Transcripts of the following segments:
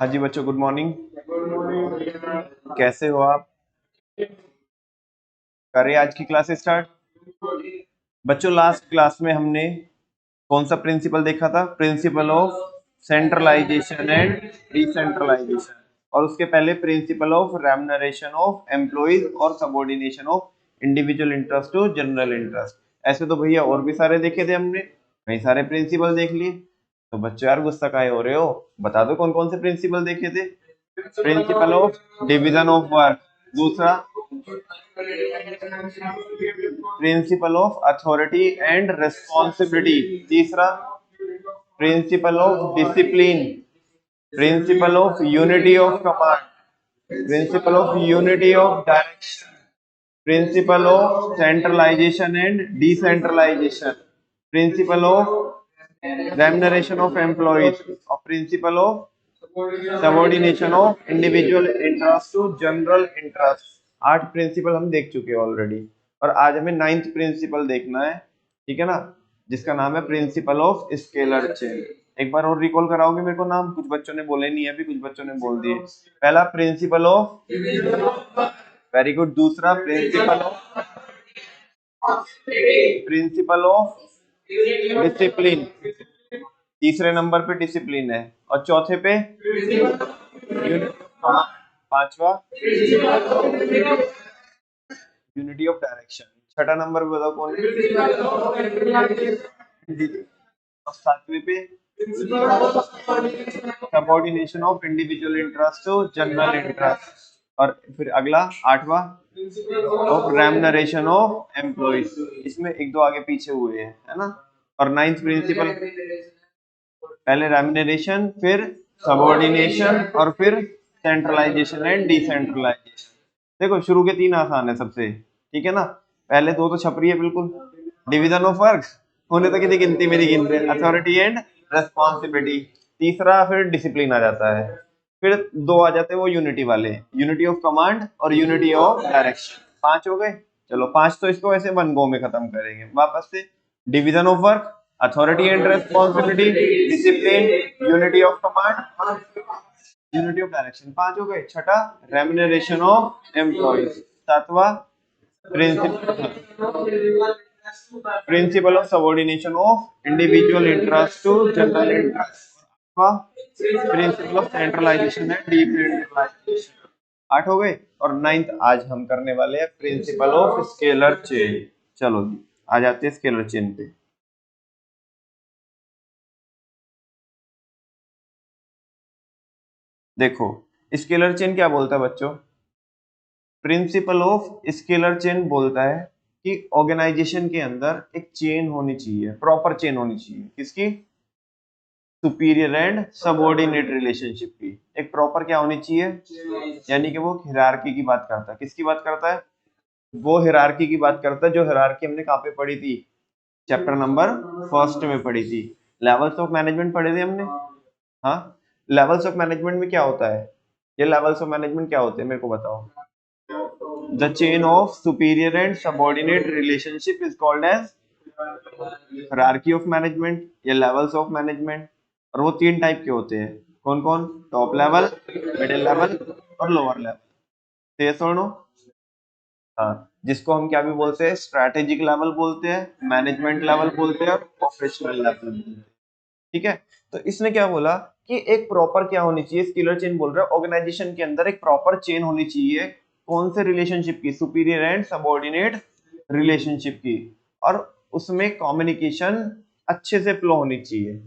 हाँ जी बच्चों, good morning. Good morning. कैसे हो आप? करें आज की क्लास स्टार्ट। बच्चों, लास्ट क्लास में हमने कौन सा प्रिंसिपल देखा था? Principle of centralisation and decentralisation. और उसके पहले principle of remuneration of employees और subordination of individual interest to general interest. ऐसे तो भैया और भी सारे देखे थे हमने, कई सारे प्रिंसिपल देख लिए। तो बच्चों यार गुस्सा काहे हो रहे हो? बता दो कौन कौन से प्रिंसिपल देखे थे। Principle of division of work, दूसरा principle of authority and responsibility, तीसरा principle of discipline, principle of unity of command, principle of unity of direction, principle of centralisation and decentralisation, principle of remuneration of employees और principle of subordination of individual interest to general interest. 8 principle हम देख चुके हैं already, और आज हमें 9th principal देखना है, ठीक है ना, जिसका नाम है प्रिंसिपल ऑफ स्केलर चेन। एक बार और रिकॉल कराओगे मेरे को नाम? कुछ बच्चों ने बोले नहीं है, अभी कुछ बच्चों ने बोल दिए। पहला प्रिंसिपल ऑफ, वेरी गुड। दूसरा प्रिंसिपल ऑफ डिसिप्लिन, तीसरे नंबर पे डिसिप्लिन है, और चौथे पे पांचवा यूनिटी ऑफ डायरेक्शन। छठा नंबर पे बताओ कौन है? और सातवें पे subordination of individual interest to general interest. और फिर अगला आठवां ऑफ रेम्युनरेशन ऑफ एम्प्लॉइज। इसमें एक दो आगे पीछे हुए हैं, है ना। और 9th प्रिंसिपल, पहले रेम्युनरेशन, फिर सबऑर्डिनेशन, और फिर सेंट्रलाइजेशन एंड डिसेंट्रलाइजेशन। देखो शुरू के 3 आसान है सबसे, ठीक है ना। पहले दो तो छपरी है बिल्कुल, डिवीजन ऑफ वर्क होने तक की गिनती मेरी गिनते हैं, अथॉरिटी एंड रेस्पॉन्सिबिलिटी। तीसरा फिर डिसिप्लिन आ जाता है, फिर दो आ जाते हैं वो यूनिटी वाले, यूनिटी ऑफ कमांड और यूनिटी ऑफ डायरेक्शन। 5 हो गए। चलो 5 तो इसको ऐसे 1 गो में खत्म करेंगे। वापस से division of work, authority and responsibility, discipline, unity of command, unity of direction. 5 हो गए। छठा रेम्युनरेशन ऑफ एम्प्लॉइज। सातवां principle of subordination of individual interest to general interest. Principle of centralisation and decentralisation. 8 हो गए। और 9th आज हम करने वाले हैं प्रिंसिपल ऑफ स्केलर चेन। चलो जी, आ जाते हैं स्केलर चेन पे। देखो स्केलर चेन क्या बोलता है बच्चों? प्रिंसिपल ऑफ स्केलर चेन बोलता है कि ऑर्गेनाइजेशन के अंदर एक चेन होनी चाहिए, प्रॉपर चेन होनी चाहिए। किसकी? सुपीरियर एंड सबऑर्डिनेट रिलेशनशिप की एक प्रॉपर क्या होनी चाहिए, यानी कि वो हिरार्की की बात करता है। किसकी बात करता है? वो हिरार्की की बात करता है जो हिरार्की हमने कहाँ पे पढ़ी थी? चैप्टर नंबर 1 में पढ़ी थी। लेवल्स ऑफ मैनेजमेंट पढ़े थे हमने। हाँ, लेवल्स ऑफ मैनेजमेंट में क्या होता है? ये लेवल्स ऑफ मैनेजमेंट क्या होते हैं मेरे को बताओ। The chain of superior and subordinate relationship is called as hierarchy of management या levels of management। और वो 3 टाइप के होते हैं। कौन कौन? टॉप लेवल, मिडिल लेवल और लोअर लेवल। ये सुनो। हाँ, जिसको हम क्या भी बोलते हैं? स्ट्रैटेजिक लेवल बोलते हैं, मैनेजमेंट लेवल बोलते हैं, और ऑपरेशनल लेवल बोलते हैं। ठीक है। तो इसने क्या बोला कि एक प्रॉपर क्या होनी चाहिए, स्केलर चेन बोल रहा है ऑर्गेनाइजेशन के अंदर एक प्रॉपर चेन होनी चाहिए। कौन से रिलेशनशिप की? सुपीरियर एंड सबऑर्डिनेट रिलेशनशिप की। और उसमें कम्युनिकेशन अच्छे से फ्लो होनी चाहिए,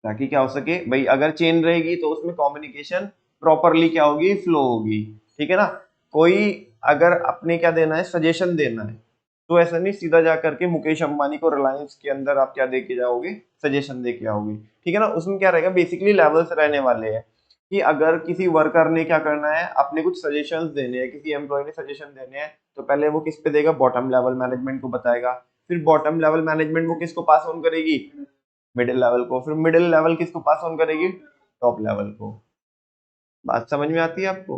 ताकि क्या हो सके भाई, अगर चेन रहेगी तो उसमें कम्युनिकेशन प्रॉपरली क्या होगी, फ्लो होगी। ठीक है ना। कोई अगर अपने क्या देना है, सजेशन देना है, तो ऐसा नहीं सीधा जा करके मुकेश अंबानी को रिलायंस के अंदर आप क्या दे के जाओगे, सजेशन दे के आओगे। ठीक है ना। उसमें क्या रहेगा, बेसिकली लेवल्स रहने वाले हैं कि अगर किसी वर्कर ने क्या करना है, अपने कुछ सजेशंस देने हैं, किसी एम्प्लॉय ने सजेशन देने हैं, तो पहले वो किस पे देगा? बॉटम लेवल मैनेजमेंट को बताएगा। फिर बॉटम लेवल मैनेजमेंट वो किसको पास ऑन करेगी? मिडिल लेवल को। फिर मिडिल लेवल किसको पास ऑन करेगी? टॉप लेवल को। बात समझ में आती है आपको?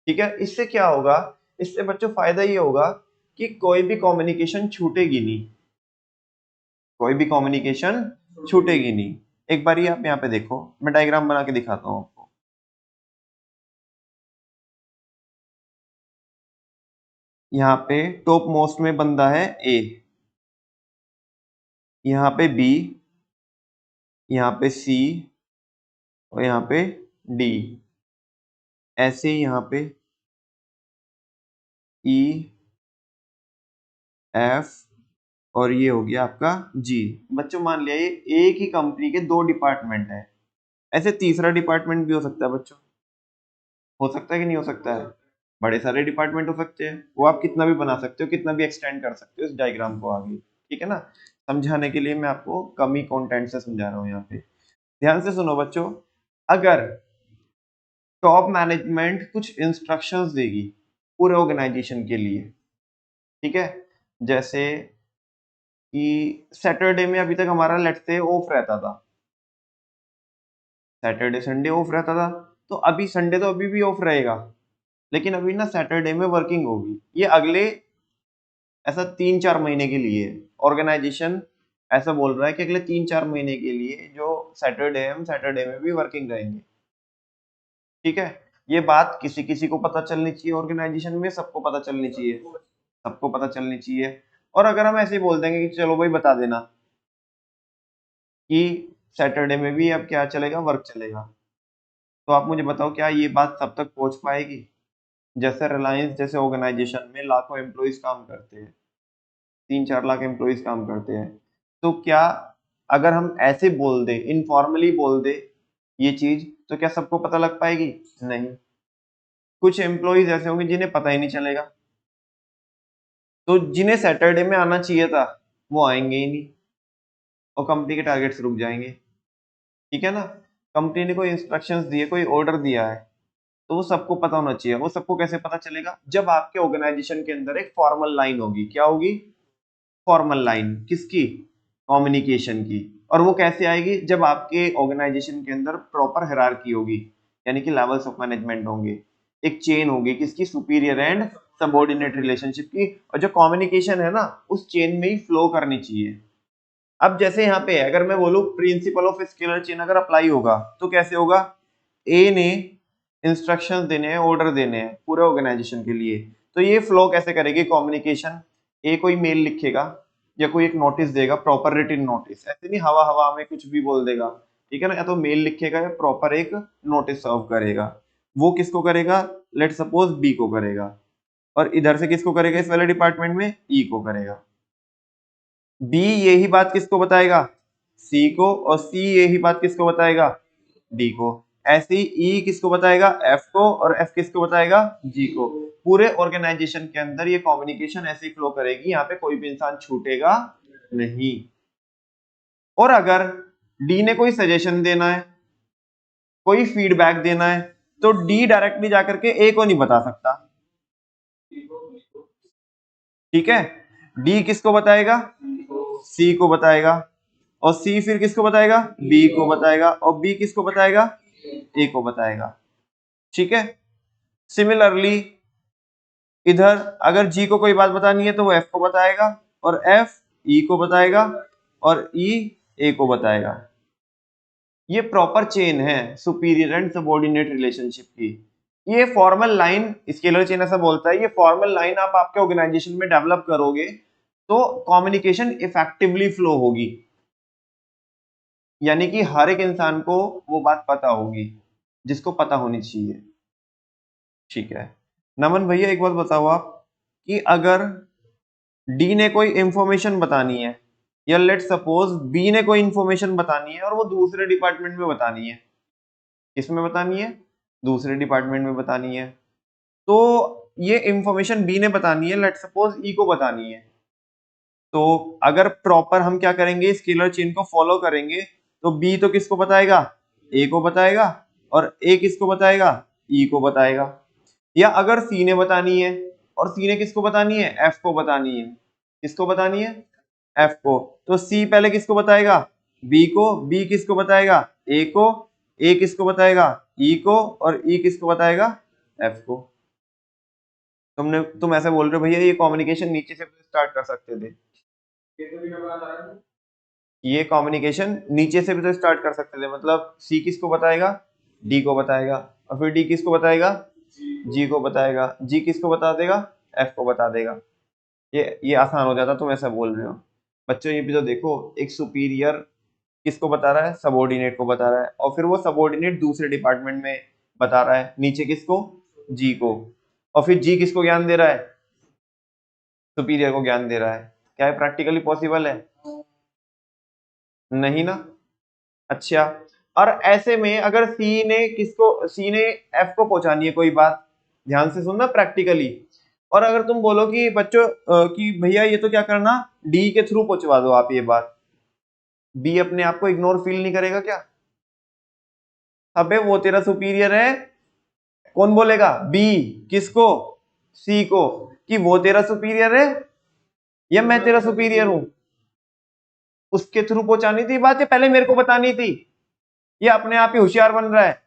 ठीक है। इससे क्या होगा? इससे बच्चों फायदा ये होगा कि कोई भी कम्युनिकेशन छूटेगी नहीं, कोई भी कम्युनिकेशन छूटेगी नहीं। एक बार आप यहाँ पे देखो, मैं डायग्राम बना के दिखाता हूँ आपको। यहाँ पे टॉप मोस्ट में बंदा है ए, यहाँ पे बी, यहाँ पे सी और यहाँ पे डी, ऐसे ही यहाँ पे ई, एफ और ये हो गया आपका जी। बच्चों मान लिया ये एक ही कंपनी के 2 डिपार्टमेंट है, ऐसे तीसरा डिपार्टमेंट भी हो सकता है बच्चों, हो सकता है कि नहीं हो सकता है? बड़े सारे डिपार्टमेंट हो सकते हैं, वो आप कितना भी बना सकते हो, कितना भी एक्सटेंड कर सकते हो इस डायग्राम को आगे, ठीक है ना। समझाने के लिए मैं आपको कम ही कंटेंट से समझा रहा हूँ यहाँ पे। ध्यान से सुनो बच्चों, अगर टॉप मैनेजमेंट कुछ इंस्ट्रक्शंस देगी पूरे ऑर्गेनाइजेशन के लिए, ठीक है, जैसे कि सैटरडे में अभी तक हमारा लेट्स से ऑफ रहता था, सैटरडे संडे ऑफ रहता था, तो अभी संडे तो अभी भी ऑफ रहेगा, लेकिन अभी ना सैटरडे में वर्किंग होगी। ये अगले ऐसा 3-4 महीने के लिए ऑर्गेनाइजेशन ऐसा बोल रहा है कि अगले 3-4 महीने के लिए जो सैटरडे है हम सैटरडे में भी वर्किंग रहेंगे, ठीक है। ये बात किसी किसी को पता चलनी चाहिए ऑर्गेनाइजेशन में, सबको पता चलनी चाहिए, सबको पता चलनी चाहिए। और अगर हम ऐसे ही बोल देंगे कि चलो भाई बता देना कि सैटरडे में भी अब क्या चलेगा, वर्क चलेगा, तो आप मुझे बताओ क्या ये बात सब तक पहुंच पाएगी? जैसे रिलायंस जैसे ऑर्गेनाइजेशन में लाखों एम्प्लॉइज काम करते हैं, 3-4 लाख एम्प्लॉइज काम करते हैं, तो क्या अगर हम ऐसे बोल दे, इनफॉर्मली बोल दे ये चीज, तो क्या सबको पता लग पाएगी? नहीं, कुछ एम्प्लॉइज ऐसे होंगे जिन्हें पता ही नहीं चलेगा, तो जिन्हें सैटरडे में आना चाहिए था वो आएंगे ही नहीं और कंपनी के टारगेट्स रुक जाएंगे, ठीक है ना। कंपनी ने कोई इंस्ट्रक्शंस दिए, कोई ऑर्डर दिया है, तो वो सबको पता होना चाहिए। वो सबको कैसे पता चलेगा? जब आपके ऑर्गेनाइजेशन के अंदर एक फॉर्मल लाइन होगी। क्या होगी? फॉर्मल लाइन किसकी? कम्युनिकेशन की। और वो कैसे आएगी? जब आपके ऑर्गेनाइजेशन के अंदर प्रॉपर हायरार्की होगी, यानी कि लेवल्स ऑफ मैनेजमेंट होंगे, एक चेन होगी किसकी? सुपीरियर एंड सबऑर्डिनेट रिलेशनशिप की। और जो कम्युनिकेशन है ना, उस चेन में ही फ्लो करनी चाहिए। अब जैसे यहाँ पे अगर मैं बोलूं प्रिंसिपल ऑफ स्केलर चेन अगर अप्लाई होगा तो कैसे होगा? ए ने इंस्ट्रक्शंस देने हैं, ऑर्डर देने हैं पूरे ऑर्गेनाइजेशन के लिए, तो ये फ्लो कैसे करेगी कम्युनिकेशन? ए कोई मेल लिखेगा या कोई एक नोटिस देगा, प्रॉपर रिटन नोटिस, ऐसे नहीं हवा हवा में कुछ भी बोल देगा, ठीक है ना। या तो मेल लिखेगा या प्रॉपर एक नोटिस सर्व करेगा। वो किसको करेगा? लेट सपोज बी को करेगा, और इधर से किसको करेगा? इस वाले डिपार्टमेंट में ई को करेगा। बी यही बात किसको बताएगा? सी को। और सी यही बात किसको बताएगा? डी को। ऐसे ही ई किसको बताएगा? एफ को। और एफ किसको बताएगा? जी को। पूरे ऑर्गेनाइजेशन के अंदर ये कम्युनिकेशन ऐसे ही फ्लो करेगी, यहाँ पे कोई भी इंसान छूटेगा नहीं। और अगर डी ने कोई सजेशन देना है, कोई फीडबैक देना है, तो डी डायरेक्टली जाकर के ए को नहीं बता सकता, ठीक है। डी किसको बताएगा? सी को बताएगा। और सी फिर किसको बताएगा? बी को बताएगा। और बी किसको बताएगा? ए को बताएगा, ठीक है। सिमिलरली इधर अगर जी को कोई बात बतानी है तो वो एफ को बताएगा, और एफ ई को बताएगा, और ई ए को बताएगा। ये प्रॉपर चेन है सुपीरियर एंड सबऑर्डिनेट रिलेशनशिप की। ये फॉर्मल लाइन स्केलर चेन ऐसा बोलता है, ये फॉर्मल लाइन आप आपके ऑर्गेनाइजेशन में डेवलप करोगे तो कम्युनिकेशन इफेक्टिवली फ्लो होगी, यानी कि हर एक इंसान को वो बात पता होगी जिसको पता होनी चाहिए, ठीक है। नमन भैया एक बात बताओ आप, कि अगर डी ने कोई इंफॉर्मेशन बतानी है, या लेट सपोज बी ने कोई इंफॉर्मेशन बतानी है और वो दूसरे डिपार्टमेंट में बतानी है, किसमें बतानी है? दूसरे डिपार्टमेंट में बतानी है, तो ये इंफॉर्मेशन बी ने बतानी है, लेट सपोज ई को बतानी है, तो अगर प्रॉपर हम क्या करेंगे, स्केलर चेन को फॉलो करेंगे, तो बी तो किसको बताएगा? ए को बताएगा। और ए किसको बताएगा? ई को बताएगा। या अगर सी ने बतानी है, और सी ने किसको बतानी है? एफ को बतानी है। किसको बतानी है? एफ को। तो सी पहले किसको बताएगा? बी को। बी किसको बताएगा? ए को। ए किसको बताएगा? ई को। और ई किसको बताएगा? एफ को। तुम ऐसे बोल रहे हो भैया ये कम्युनिकेशन नीचे से स्टार्ट कर सकते थे। ये कम्युनिकेशन नीचे से भी तो स्टार्ट कर सकते थे, मतलब सी किसको बताएगा, डी को बताएगा, और फिर डी किसको बताएगा, जी को बताएगा, जी किसको बता देगा, एफ को बता देगा। ये आसान हो जाता, तुम ऐसा बोल रहे हो। बच्चों ये भी तो देखो, एक सुपीरियर किसको बता रहा है, सबऑर्डिनेट को बता रहा है, और फिर वो सबऑर्डिनेट दूसरे डिपार्टमेंट में बता रहा है, नीचे किसको, जी को, और फिर जी किसको ज्ञान दे रहा है, सुपीरियर को ज्ञान दे रहा है। क्या है प्रैक्टिकली पॉसिबल है? नहीं ना। अच्छा, और ऐसे में अगर सी ने एफ को पहुंचानी है कोई बात, ध्यान से सुनना प्रैक्टिकली, और अगर तुम बोलो कि बच्चों कि भैया ये तो क्या करना, डी के थ्रू पहुंचवा दो आप ये बात, बी अपने आप को इग्नोर फील नहीं करेगा क्या? अबे वो तेरा सुपीरियर है, कौन बोलेगा, बी किसको, सी को, कि वो तेरा सुपीरियर है या मैं तेरा सुपीरियर हूं। उसके थ्रू पहुंचानी थी बात, ये पहले मेरे को बतानी थी, ये अपने आप ही होशियार बन रहा है।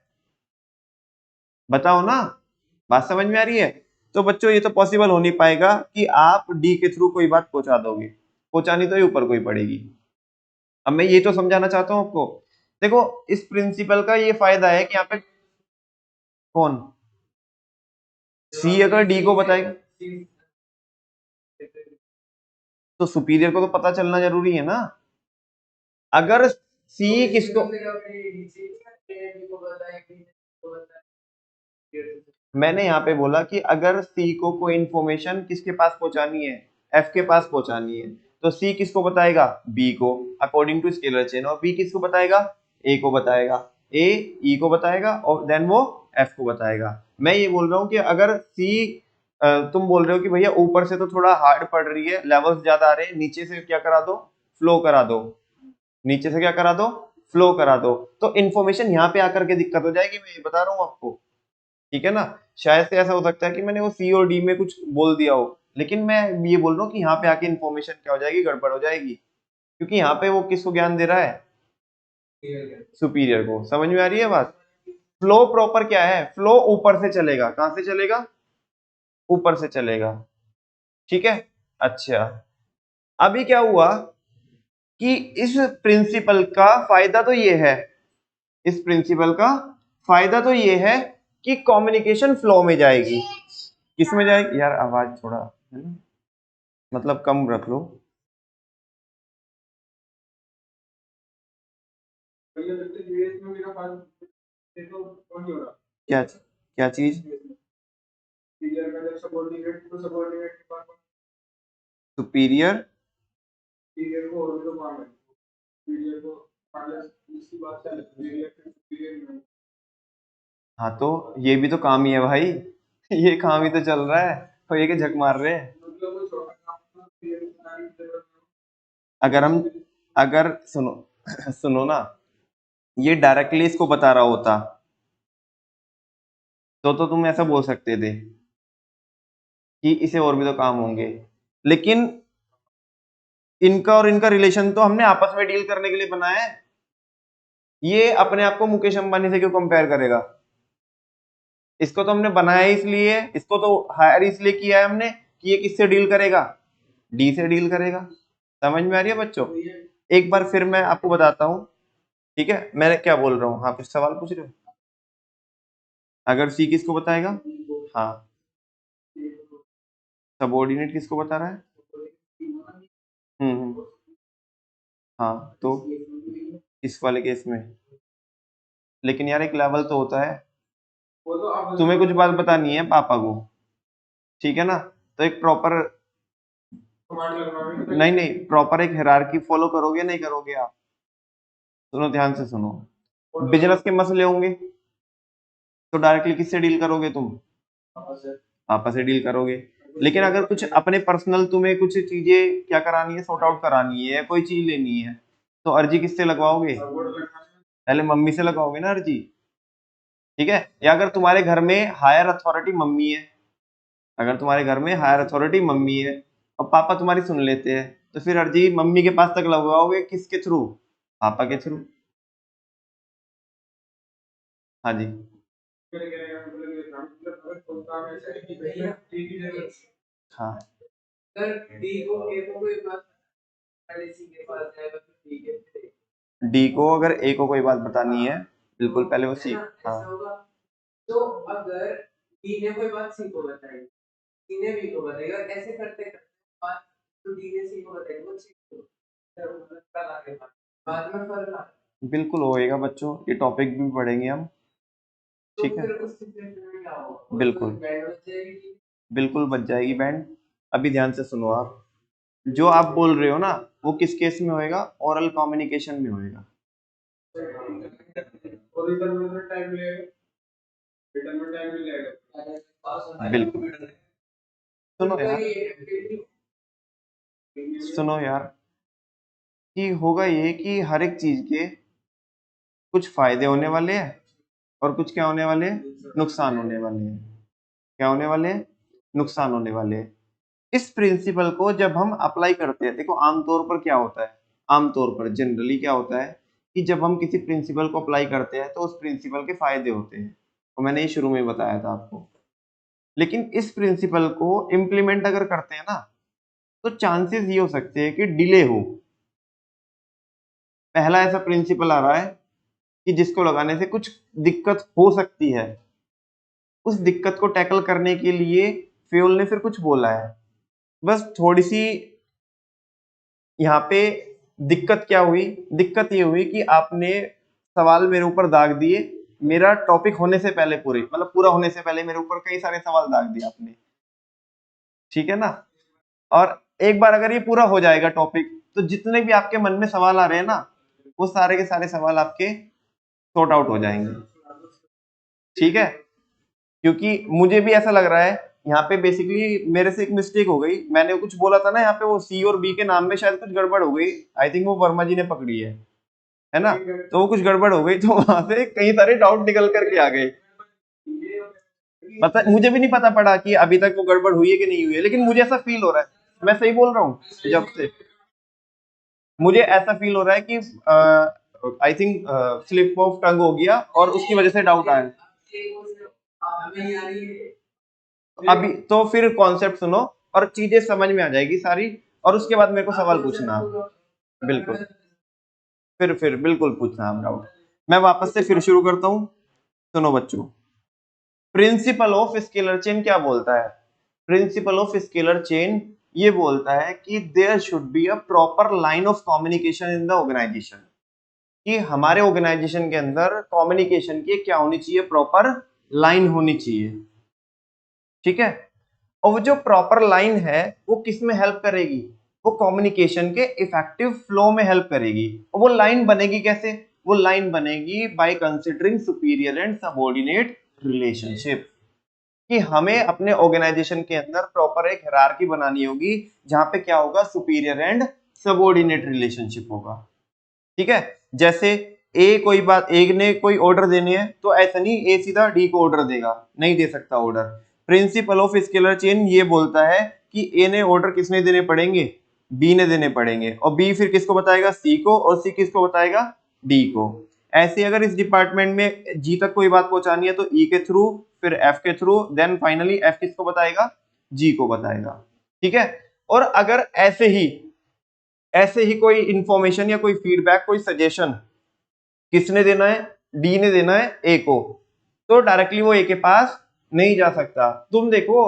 बताओ ना, बात समझ में आ रही है? तो बच्चों ये तो पॉसिबल हो नहीं पाएगा कि आप डी के थ्रू कोई बात पहुंचा दोगे, पहुंचानी तो ही ऊपर कोई पड़ेगी। अब मैं ये तो समझाना चाहता हूं आपको, देखो इस प्रिंसिपल का ये फायदा है कि यहाँ पे कौन, सी अगर डी को बताएगा तो सुपीरियर को तो पता चलना जरूरी है ना। अगर सी किसको, मैंने यहाँ पे बोला कि अगर सी को कोई इंफॉर्मेशन किसके पास पहुंचानी है, एफ के पास पहुंचानी है, तो सी किसको बताएगा, बी को, अकॉर्डिंग टू स्केलर चेन, और बी किसको बताएगा, ए को बताएगा, ए ई को बताएगा, और देन वो एफ को बताएगा। मैं ये बोल रहा हूँ कि अगर सी, तुम बोल रहे हो कि भैया ऊपर से तो थोड़ा हार्ड पड़ रही है, लेवल्स ज्यादा आ रहे हैं, नीचे से क्या करा दो, फ्लो करा दो, नीचे से क्या करा दो, फ्लो करा दो, तो इन्फॉर्मेशन यहाँ पे आकर के दिक्कत हो जाएगी, मैं ये बता रहा हूँ आपको। ठीक है ना, शायद से ऐसा हो सकता है कि मैंने वो सी और डी में कुछ बोल दिया हो, लेकिन मैं ये बोल रहा हूँ कि यहाँ पे आके इन्फॉर्मेशन क्या हो जाएगी, गड़बड़ हो जाएगी, क्योंकि यहाँ पे वो किसको ज्ञान दे रहा है, सुपीरियर को। समझ में आ रही है बात? फ्लो प्रॉपर क्या है, फ्लो ऊपर से चलेगा, कहां से चलेगा, ऊपर से चलेगा। ठीक है। अच्छा, अभी क्या हुआ कि इस प्रिंसिपल का फायदा तो ये है, इस प्रिंसिपल का फायदा तो ये है कि कम्युनिकेशन फ्लो में जाएगी। किस में जाएगी यार, आवाज थोड़ा है ना, मतलब कम रख लो। क्या क्या चीज, सुपीरियर, हाँ तो ये भी तो काम ही है भाई, ये काम ही तो चल रहा है, तो ये के झक मार रहे हैं। अगर हम, अगर सुनो सुनो ना, ये डायरेक्टली इसको बता रहा होता तो तुम ऐसा बोल सकते थे कि इसे और भी तो काम होंगे, लेकिन इनका और इनका रिलेशन तो हमने आपस में डील करने के लिए बनाया है। ये अपने आप को मुकेश अंबानी से क्यों कंपेयर करेगा, इसको तो हमने बनाया इसलिए, इसको तो हायर इसलिए किया है हमने कि ये किससे डील करेगा, डी से डील करेगा। समझ में आ रही है बच्चों? एक बार फिर मैं आपको बताता हूँ, ठीक है, मैं क्या बोल रहा हूँ, हाँ कुछ सवाल पूछ रहे हो? अगर सी किसको बताएगा, हाँ, सबऑर्डिनेट किसको बता रहा है, हम्म, हाँ तो इस वाले केस में, लेकिन यार एक लेवल तो होता है, तुम्हें कुछ बात बतानी है पापा को, ठीक है ना, तो एक प्रॉपर, नहीं नहीं, प्रॉपर एक हायरार्की फॉलो करोगे नहीं करोगे आप? सुनो ध्यान से सुनो, बिजनेस के मसले होंगे तो डायरेक्टली किससे डील करोगे तुम, पापा से डील करोगे। लेकिन अगर कुछ अपने पर्सनल तुम्हें कुछ चीजें क्या करानी है, सॉर्ट आउट करानी है, कोई चीज लेनी है, तो अर्जी किससे लगवाओगे, पहले मम्मी से लगाओगे ना अर्जी। ठीक है, या अगर तुम्हारे घर में हायर अथॉरिटी मम्मी है, अगर तुम्हारे घर में हायर अथॉरिटी मम्मी है और पापा तुम्हारी सुन लेते हैं, तो फिर अर्जी मम्मी के पास तक लगवाओगे किसके थ्रू, पापा के थ्रू। हाँ जी, हाँ पहले सी के पास जाएगा फिर डी के फिर डी को अगर ए को कोई बात बतानी है बिल्कुल पहले वो सी। ऐसा हाँ होगा। तो अगर डी ने कोई बात सी को बताई, सी ने बी को बताएगा, ऐसे करते करते बात तो डी ने सी को बताएगा, वो सी को फिर कल आगे बाद में फर्क आ बिल्कुल होएगा बच्चों, ये टॉपिक भी पढ़ेंगे हम। तो ठीक है, फिर उस सिचुएशन में क्या होगा? बिल्कुल बैंड बच जाएगी। बिल्कुल बच जाएगी बैंड। अभी ध्यान से सुनो आप, जो आप बोल रहे हो ना वो किस केस में होएगा, ओरल कम्युनिकेशन में होएगा। और रिटर्न में टाइम लगेगा, रिटर्न में टाइम लगेगा। बिल्कुल सुनो यार, सुनो यार कि होगा ये कि हर एक चीज के कुछ फायदे होने वाले हैं और कुछ क्या होने वाले हैं, नुकसान होने वाले हैं। क्या होने वाले हैं, नुकसान होने वाले हैं। इस प्रिंसिपल को जब हम अप्लाई करते हैं, देखो आमतौर पर क्या होता है, आमतौर पर जनरली क्या होता है कि जब हम किसी प्रिंसिपल को अप्लाई करते हैं तो उस प्रिंसिपल के फायदे होते हैं, तो मैंने ये शुरू में बताया था आपको। लेकिन इस प्रिंसिपल को इम्प्लीमेंट अगर करते हैं ना तो चांसेस ये हो सकते हैं कि डिले हो। पहला ऐसा प्रिंसिपल आ रहा है कि जिसको लगाने से कुछ दिक्कत हो सकती है, उस दिक्कत को टैकल करने के लिए फ्योल ने फिर कुछ बोला है। बस थोड़ी सी यहाँ पे दिक्कत क्या हुई, दिक्कत ये हुई कि आपने सवाल मेरे ऊपर दाग दिए, मेरा टॉपिक होने से पहले पूरे मतलब पूरा होने से पहले मेरे ऊपर कई सारे सवाल दाग दिए आपने, ठीक है ना। और एक बार अगर ये पूरा हो जाएगा टॉपिक तो जितने भी आपके मन में सवाल आ रहे हैं ना वो सारे के सारे सवाल आपके सॉर्ट आउट हो जाएंगे, ठीक है। क्योंकि मुझे भी ऐसा लग रहा है यहाँ पे बेसिकली मेरे से एक मिस्टेक हो गई, मैंने कुछ बोला था ना यहाँ पे वो सी और बी के नाम में शायद कुछ गड़बड़ हो गई, आई थिंक वो वर्मा जी ने पकड़ी है ना। तो वो कुछ गड़बड़ हो गई तो वहां से कई सारे डाउट निकल करके आ गए। पता मुझे भी नहीं पता पड़ा कि अभी तक वो गड़बड़ हुई है कि नहीं हुई है, लेकिन मुझे ऐसा फील हो रहा है, मैं सही बोल रहा हूँ, जब से मुझे ऐसा फील हो रहा है कि I think slip of tongue हो गया और उसकी वजह से डाउट आया। अभी तो फिर कॉन्सेप्ट सुनो और चीजें समझ में आ जाएगी सारी, और उसके बाद मेरे को सवाल पूछना। बिल्कुल फिर बिल्कुल पूछना आप डाउट। मैं वापस से फिर शुरू करता हूँ, सुनो बच्चों। प्रिंसिपल ऑफ स्केलर चेन क्या बोलता है, प्रिंसिपल ऑफ स्केलर चेन ये बोलता है कि there should be a proper line of communication in the organisation, कि हमारे ऑर्गेनाइजेशन के अंदर कम्युनिकेशन की क्या होनी चाहिए, प्रॉपर लाइन होनी चाहिए, ठीक है। और वो जो प्रॉपर लाइन है वो किस में हेल्प करेगी, वो कम्युनिकेशन के इफेक्टिव फ्लो में हेल्प करेगी। और वो लाइन बनेगी कैसे, वो लाइन बनेगी by considering superior and subordinate relationship, कि हमें अपने ऑर्गेनाइजेशन के अंदर प्रॉपर एक हायरार्की बनानी होगी जहां पे क्या होगा, सुपीरियर एंड सबऑर्डिनेट रिलेशनशिप होगा, ठीक है। जैसे ए कोई बात, ए ने कोई ऑर्डर देने हैं तो ऐसा नहीं ए सीधा डी को ऑर्डर देगा, नहीं दे सकता order. Principle of scalar chain ये बोलता है कि ए ने ऑर्डर किसने देने पड़ेंगे, बी ने देने पड़ेंगे, और बी फिर किसको बताएगा, सी को, और सी किसको बताएगा, डी को। ऐसे अगर इस डिपार्टमेंट में जी तक कोई बात पहुंचानी है तो ई के थ्रू, फिर एफ के थ्रू, देन फाइनली एफ किसको बताएगा, जी को बताएगा, ठीक है। और अगर ऐसे ही कोई इंफॉर्मेशन या कोई फीडबैक, कोई सजेशन किसने देना है, डी ने देना है ए को, तो डायरेक्टली वो ए के पास नहीं जा सकता। तुम देखो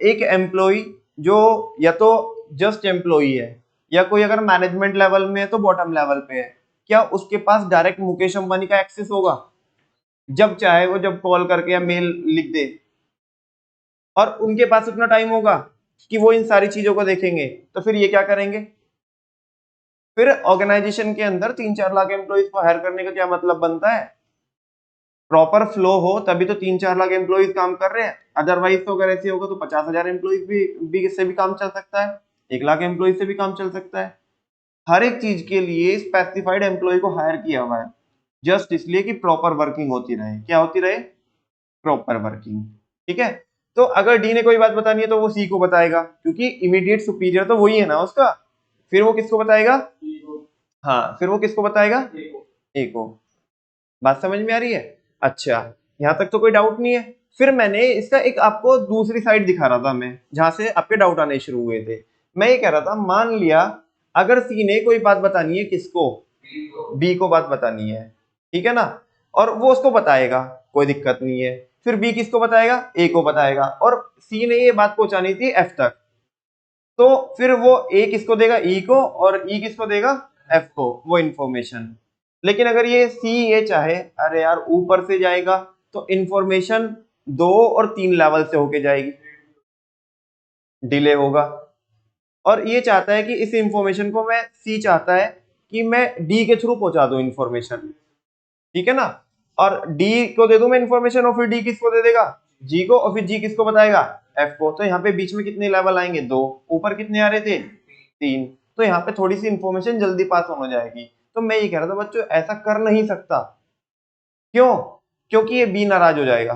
एक एम्प्लॉय जो या तो जस्ट एम्प्लॉय है या कोई अगर मैनेजमेंट लेवल में है तो बॉटम लेवल पे है, क्या उसके पास डायरेक्ट मुकेश अंबानी का एक्सेस होगा, जब चाहे वो जब कॉल करके या मेल लिख दे, और उनके पास उतना टाइम होगा कि वो इन सारी चीजों को देखेंगे, तो फिर ये क्या करेंगे, फिर ऑर्गेनाइजेशन के अंदर 3-4 लाख एम्प्लॉइज को हायर करने का क्या मतलब बनता है, प्रॉपर फ्लो हो तभी तो 3-4 लाख एम्प्लॉइज काम कर रहे हैं, अदरवाइज तो अगर ऐसे होगा तो 50,000 एम्प्लॉइज भी से भी काम चल सकता है, 1 लाख एम्प्लॉइज से भी काम चल सकता है। हर एक चीज के लिए स्पेसिफाइड एम्प्लॉय को हायर किया हुआ है, जस्ट इसलिए कि प्रॉपर वर्किंग होती रहे, क्या होती रहे, प्रॉपर वर्किंग, ठीक है। तो अगर डी ने कोई बात बतानी है तो वो सी को बताएगा, क्योंकि इमीडिएट सुपीरियर तो वही है ना उसका, फिर वो किसको बताएगा, हाँ फिर वो किसको बताएगा, ए को। बात समझ में आ रही है, अच्छा यहाँ तक तो कोई डाउट नहीं है। फिर मैंने इसका एक आपको दूसरी साइड दिखा रहा था मैं, जहां से आपके डाउट आने शुरू हुए थे। मैं ये कह रहा था, मान लिया अगर सी ने कोई बात बतानी है किसको, बी को बात बतानी है, ठीक है ना, और वो उसको बताएगा, कोई दिक्कत नहीं है। फिर बी किसको बताएगा, ए को बताएगा, और सी ने ये बात पहुंचानी थी एफ तक, तो फिर वो ए किसको देगा, ई को, और ई किसको देगा, एफ को, वो इंफॉर्मेशन। लेकिन अगर ये सी ये चाहे, अरे यार ऊपर से जाएगा, तो इंफॉर्मेशन 2 और 3 लेवल से होके जाएगी, डिले होगा। और ये चाहता है कि इस इंफॉर्मेशन को मैं, सी चाहता है कि मैं डी के थ्रू पहुंचा दूं इंफॉर्मेशन, ठीक है ना, और डी को दे दूं मैं इंफॉर्मेशन, और फिर डी किसको दे देगा, जी को, और फिर जी किसको बताएगा, एफ को। तो यहाँ पे बीच में कितने लेवल आएंगे, 2, ऊपर कितने आ रहे थे, 3, तो यहाँ पे थोड़ी सी इंफॉर्मेशन जल्दी पास हो जाएगी। तो मैं ये कह रहा था बच्चों, ऐसा कर नहीं सकता, क्यों, क्योंकि ये बी नाराज हो जाएगा।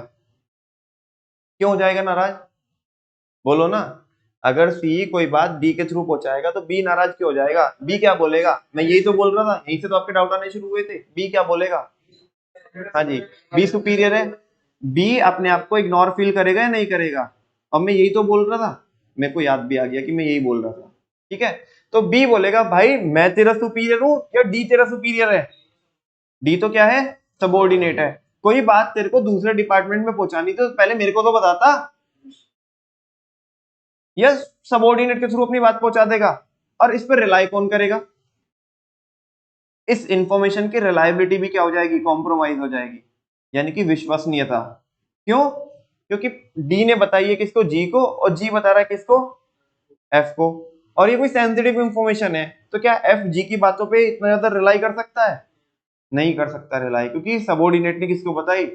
क्यों हो जाएगा नाराज, बोलो ना, अगर सी कोई बात डी के थ्रू पहुंचाएगा तो बी नाराज क्यों हो जाएगा, बी क्या बोलेगा, मैं यही तो बोल रहा था, यहीं से तो आपके डाउट आने शुरू हुए थे, बी क्या बोलेगा, हाँ जी, बी सुपीरियर है, बी अपने आप को इग्नोर फील करेगा या नहीं करेगा, अब मैं यही तो बोल रहा था, मेरे को याद भी आ गया कि मैं यही बोल रहा था, ठीक है। तो बी बोलेगा भाई मैं तेरा सुपीरियर हूं या डी तेरा सुपीरियर है, डी तो क्या है, सबऑर्डिनेट है, कोई बात तेरे को दूसरे डिपार्टमेंट में पहुंचानी थी तो पहले मेरे को तो बताता, या सबऑर्डिनेट के थ्रू अपनी बात पहुंचा देगा, और इस पर रिलाई कौन करेगा, इस इंफॉर्मेशन की रिलायबिलिटी भी क्या हो जाएगी, कॉम्प्रोमाइज हो जाएगी, यानी कि विश्वसनीयता। क्यों, क्योंकि डी ने बताई है किसको, जी को, और जी बता रहा है किसको, एफ को, और ये कोई सेंसिटिव इंफॉर्मेशन है, तो क्या एफ जी की बातों पे इतना ज्यादा रिलाई कर सकता है, नहीं कर सकता रिलाई, क्योंकि सबऑर्डिनेट ने किसको बताई।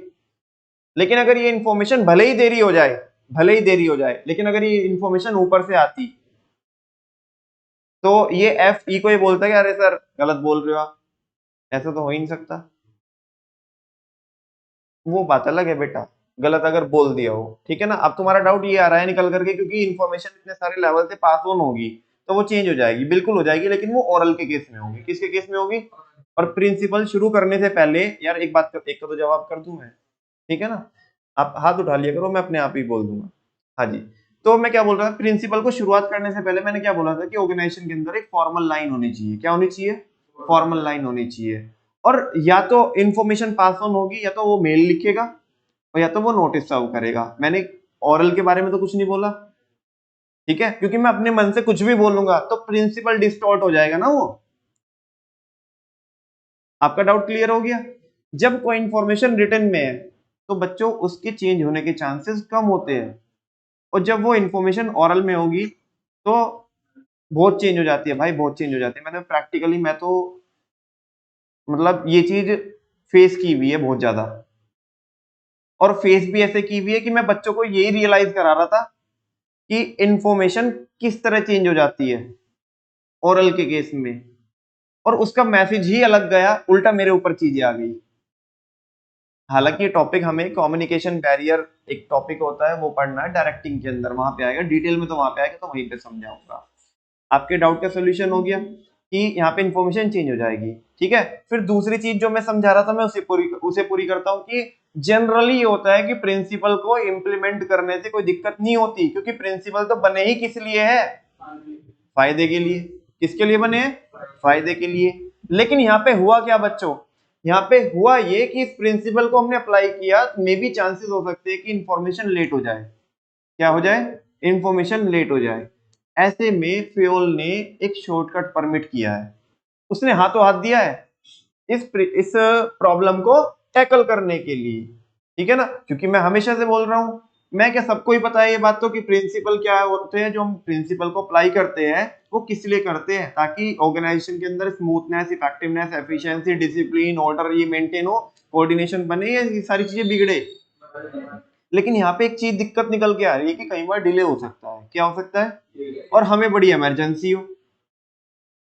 लेकिन अगर ये इंफॉर्मेशन भले ही देरी हो जाए, भले ही देरी हो जाए, लेकिन अगर ये इंफॉर्मेशन ऊपर से आती, तो ये एफ ई को ये बोलता है कि अरे सर गलत बोल रहे हो आप, ऐसा तो हो ही नहीं सकता, वो बात अलग है बेटा, गलत अगर बोल दिया हो, ठीक है ना। अब तुम्हारा डाउट ये आ रहा है निकल करके, क्योंकि इन्फॉर्मेशन इतने सारे लेवल से पास ऑन होगी, तो वो चेंज हो जाएगी, बिल्कुल हो जाएगी, लेकिन वो ओरल के केस में होगी, किसके केस में होगी, और प्रिंसिपल शुरू करने से पहले, यार एक बात एक का तो जवाब कर दूं मैं, ठीक है ना, आप हाथ उठा लिया करो, मैं अपने आप ही बोल दूंगा। हाँ जी, तो मैं क्या बोल रहा था, प्रिंसिपल को शुरुआत करने से पहले मैंने क्या बोला था कि ऑर्गेनाइजेशन के अंदर एक फॉर्मल लाइन होनी चाहिए, क्या होनी चाहिए, फॉर्मल लाइन होनी चाहिए, और या तो इंफॉर्मेशन पास ऑन होगी, या तो वो मेल लिखेगा, और या तो वो नोटिस सर्व करेगा। मैंने ओरल के बारे में तो कुछ नहीं बोला, ठीक है, क्योंकि मैं अपने मन से कुछ भी बोलूंगा तो प्रिंसिपल डिस्टॉर्ट हो जाएगा ना वो। आपका डाउट क्लियर हो गया। जब कोई इंफॉर्मेशन रिटन में है तो बच्चों उसके चेंज होने के चांसेस कम होते हैं, और जब वो इंफॉर्मेशन ओरल में होगी तो बहुत चेंज हो जाती है भाई, बहुत चेंज हो जाती है। मैंने प्रैक्टिकली, मैं तो मतलब ये चीज फेस की हुई है बहुत ज्यादा, और फेस भी ऐसे की हुई है कि मैं बच्चों को यही रियलाइज करा रहा था कि इंफॉर्मेशन किस तरह चेंज हो जाती है ओरल के केस में, और उसका मैसेज ही अलग गया, उल्टा मेरे ऊपर चीजें आ गई। हालांकि ये टॉपिक हमें कम्युनिकेशन बैरियर एक टॉपिक होता है वो पढ़ना है डायरेक्टिंग के अंदर, वहां पे आएगा डिटेल में, तो वहां पे आएगा तो वहीं पे समझाऊंगा। आपके डाउट का सोल्यूशन हो गया कि यहाँ पे इंफॉर्मेशन चेंज हो जाएगी, ठीक है। फिर दूसरी चीज जो मैं समझा रहा था, मैं उसे पूरी करता हूँ कि जनरली ये होता है कि प्रिंसिपल को इम्प्लीमेंट करने से कोई दिक्कत नहीं होती, क्योंकि प्रिंसिपल तो बने ही किस लिए है, फायदे के लिए। किसके लिए बने हैं, फायदे के लिए। लेकिन यहाँ पे हुआ क्या बच्चों, यहाँ पे हुआ ये कि इस प्रिंसिपल को हमने अप्लाई किया, मे भी चांसेस हो सकते हैं कि इंफॉर्मेशन लेट हो जाए, क्या हो जाए, इंफॉर्मेशन लेट हो जाए। ऐसे में फ्योल ने एक शॉर्टकट परमिट किया है, उसने हाथों हाथ दिया है इस प्रॉब्लम को टैकल करने के लिए, ठीक है ना। क्योंकि मैं हमेशा से बोल रहा हूं, मैं क्या सबको ही पता है ये बात तो कि प्रिंसिपल क्या होते हैं, जो हम प्रिंसिपल को अप्लाई करते हैं वो किस लिए करते हैं, ताकि ऑर्गेनाइजेशन के अंदर smoothness, effectiveness, efficiency, discipline, order ये मेंटेन हो, कोऑर्डिनेशन बने, ये सारी चीजें बिगड़े। लेकिन यहाँ पे एक चीज दिक्कत निकल के आ रही है कि कई बार डिले हो सकता है, क्या हो सकता है, और हमें बड़ी इमरजेंसी हो,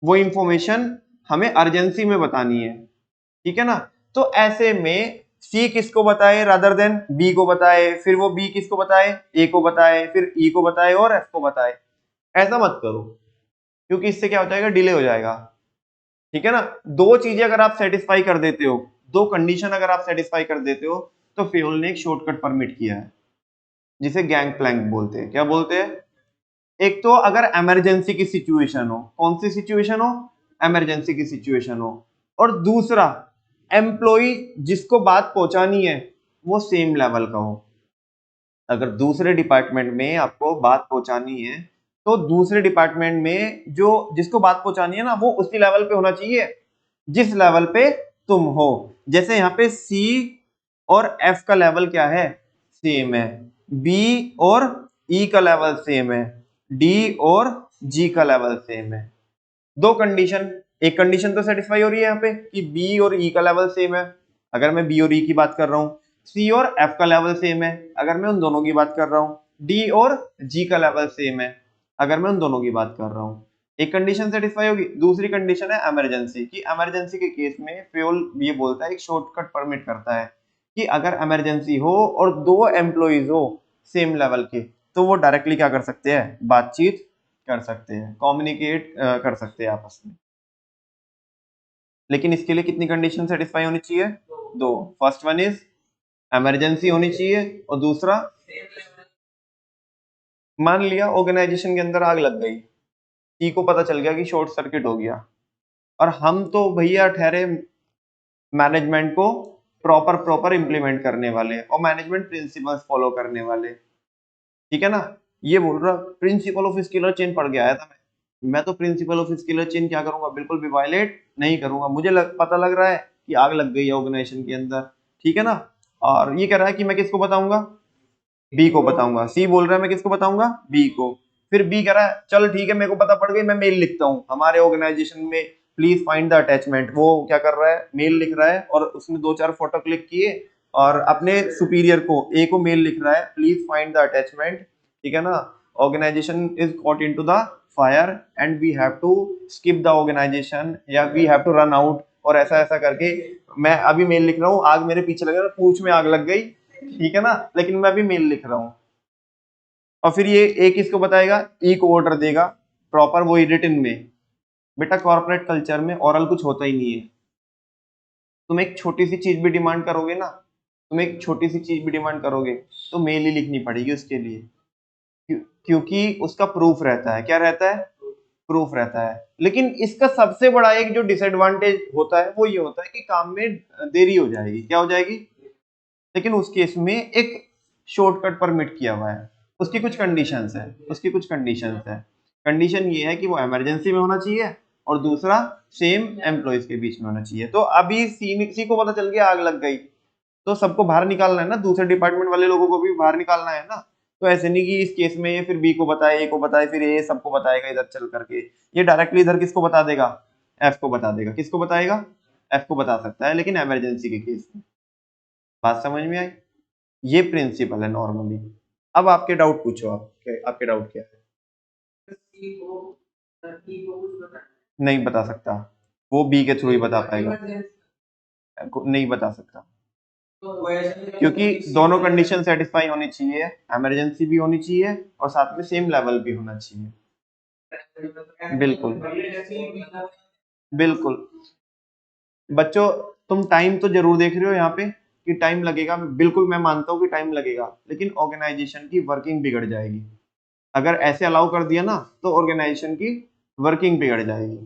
वो इंफॉर्मेशन हमें अर्जेंसी में बतानी है, ठीक है ना। तो ऐसे में सी किसको बताए रादर देन बी को बताए, फिर वो बी किसको बताए, ए को बताए, फिर ई को बताए और एफ को बताए। ऐसा मत करो, क्योंकि इससे क्या हो जाएगा, डिले हो जाएगा, ठीक है ना। दो चीजें अगर आप सेटिस्फाई कर देते हो, दो कंडीशन अगर आप सेटिस्फाई कर देते हो, तो फ्योल ने एक शॉर्टकट परमिट किया है, जिसे गैंग प्लैंक बोलते हैं। क्या बोलते हैं, एक तो अगर इमरजेंसी की सिचुएशन हो, कौन सी सिचुएशन हो, इमरजेंसी की सिचुएशन हो, और दूसरा एम्प्लॉय जिसको बात पहुंचानी है वो सेम लेवल का हो। अगर दूसरे डिपार्टमेंट में आपको बात पहुंचानी है तो दूसरे डिपार्टमेंट में जो जिसको बात पहुंचानी है ना वो उसी लेवल पे होना चाहिए जिस लेवल पे तुम हो। जैसे यहाँ पे सी और एफ का लेवल क्या है, सेम है। बी और ई का लेवल सेम है। डी और जी का लेवल सेम है। दो कंडीशन, एक कंडीशन तो सेटिस्फाई हो रही है यहाँ पे कि बी और ई का लेवल सेम है, अगर मैं बी और ई की बात कर रहा हूँ। सी और एफ का लेवल सेम है, अगर मैं उन दोनों की बात कर रहा हूँ। डी और जी का लेवल सेम है, अगर मैं उन दोनों की बात कर रहा हूँ। एक कंडीशन सेटिस्फाई होगी। दूसरी कंडीशन है इमरजेंसी की। इमरजेंसी के केस में फ्यूल ये बोलता है, एक शॉर्टकट परमिट करता है कि अगर इमरजेंसी हो और दो एम्प्लॉइज हो सेम लेवल के तो वो डायरेक्टली क्या कर सकते हैं, बातचीत कर सकते हैं, कम्युनिकेट कर सकते हैं आपस में। लेकिन इसके लिए कितनी कंडीशन सेटिस्फाई होनी चाहिए, दो। फर्स्ट वन इज इमरजेंसी होनी चाहिए और दूसरा, मान लिया ऑर्गेनाइजेशन के अंदर आग लग गई, सी को पता चल गया कि शॉर्ट सर्किट हो गया, और हम तो भैया ठहरे मैनेजमेंट को प्रॉपर इंप्लीमेंट करने वाले और मैनेजमेंट प्रिंसिपल्स फॉलो करने वाले, ठीक है ना। ये बोल रहा प्रिंसिपल ऑफ स्केलर चेन पढ़ के आया था मैं तो प्रिंसिपल ऑफ स्केलर चेन क्या करूंगा, बिल्कुल भी वायलेट नहीं करूंगा। मुझे पता लग रहा है कि आग लग गई है ऑर्गेनाइजेशन के अंदर, ठीक है ना। और ये कह रहा है कि मैं किसको बताऊंगा, बी को बताऊंगा। सी बोल रहा है मैं किसको बताऊंगा, बी को। फिर बी कह रहा है चल ठीक है मेरे को पता पड़ गई, मैं मेल लिखता हूँ हमारे ऑर्गेनाइजेशन में, प्लीज फाइंड द अटैचमेंट। वो क्या कर रहा है, मेल लिख रहा है, और उसने 2-4 फोटो क्लिक किए और अपने सुपीरियर को, ए को मेल लिख रहा है, प्लीज फाइंड द अटैचमेंट, ठीक है ना। Organisation is caught into the fire and we have to skip the organisation, या we have to run out, और ऐसा ऐसा करके मैं अभी मेल लिख रहा हूँ, आग मेरे पीछे लग रहा है, पूंछ में आग लग गई, ठीक है ना, लेकिन मैं अभी मेल लिख रहा हूँ। और फिर ये एक इसको बताएगा, ई को ऑर्डर देगा प्रॉपर वही रिटन में। बेटा कॉर्पोरेट कल्चर में ओरल कुछ होता ही नहीं है। तुम एक छोटी सी चीज भी डिमांड करोगे ना, तुम एक छोटी सी चीज भी डिमांड करोगे तो मेल ही लिखनी पड़ेगी उसके लिए, क्योंकि उसका प्रूफ रहता है। क्या रहता है, प्रूफ रहता है। लेकिन इसका सबसे बड़ा एक जो डिसएडवांटेज होता है वो ये होता है कि काम में देरी हो जाएगी। क्या हो जाएगी, लेकिन उस केस में एक शॉर्टकट परमिट किया हुआ है, उसकी कुछ कंडीशंस है, उसकी कुछ कंडीशंस है। कंडीशन ये है कि वो इमरजेंसी में होना चाहिए और दूसरा सेम एम्प्लॉइज के बीच में होना चाहिए। तो अभी सी को पता चल गया आग लग गई, तो सबको बाहर निकालना है ना, दूसरे डिपार्टमेंट वाले लोगों को भी बाहर निकालना है ना। तो ऐसे नहीं कि इस केस में ये फिर बी को बताए, ए को बताए, फिर ए सबको बताएगा इधर चल करके। ये डायरेक्टली इधर किसको बता देगा, एफ को बता देगा। किसको बताएगा, एफ को बता सकता है, लेकिन इमरजेंसी के केस में। बात समझ में आई, ये प्रिंसिपल है नॉर्मली। अब आपके डाउट पूछो, आपके डाउट क्या है। सी को ई को कुछ बताना नहीं बता सकता, वो बी के थ्रू ही बता पाएगा, इमरजेंसी नहीं बता सकता, तो वैसे क्योंकि दोनों कंडीशन सेटिस्फाई होनी चाहिए, इमरजेंसी भी होनी चाहिए और साथ में सेम लेवल भी होना चाहिए। बिल्कुल बिल्कुल। बच्चों तुम टाइम तो जरूर देख रहे हो यहाँ पे कि टाइम लगेगा, बिल्कुल मैं मानता हूँ कि टाइम लगेगा, लेकिन ऑर्गेनाइजेशन की वर्किंग बिगड़ जाएगी। अगर ऐसे अलाउ कर दिया ना तो ऑर्गेनाइजेशन की वर्किंग बिगड़ जाएगी,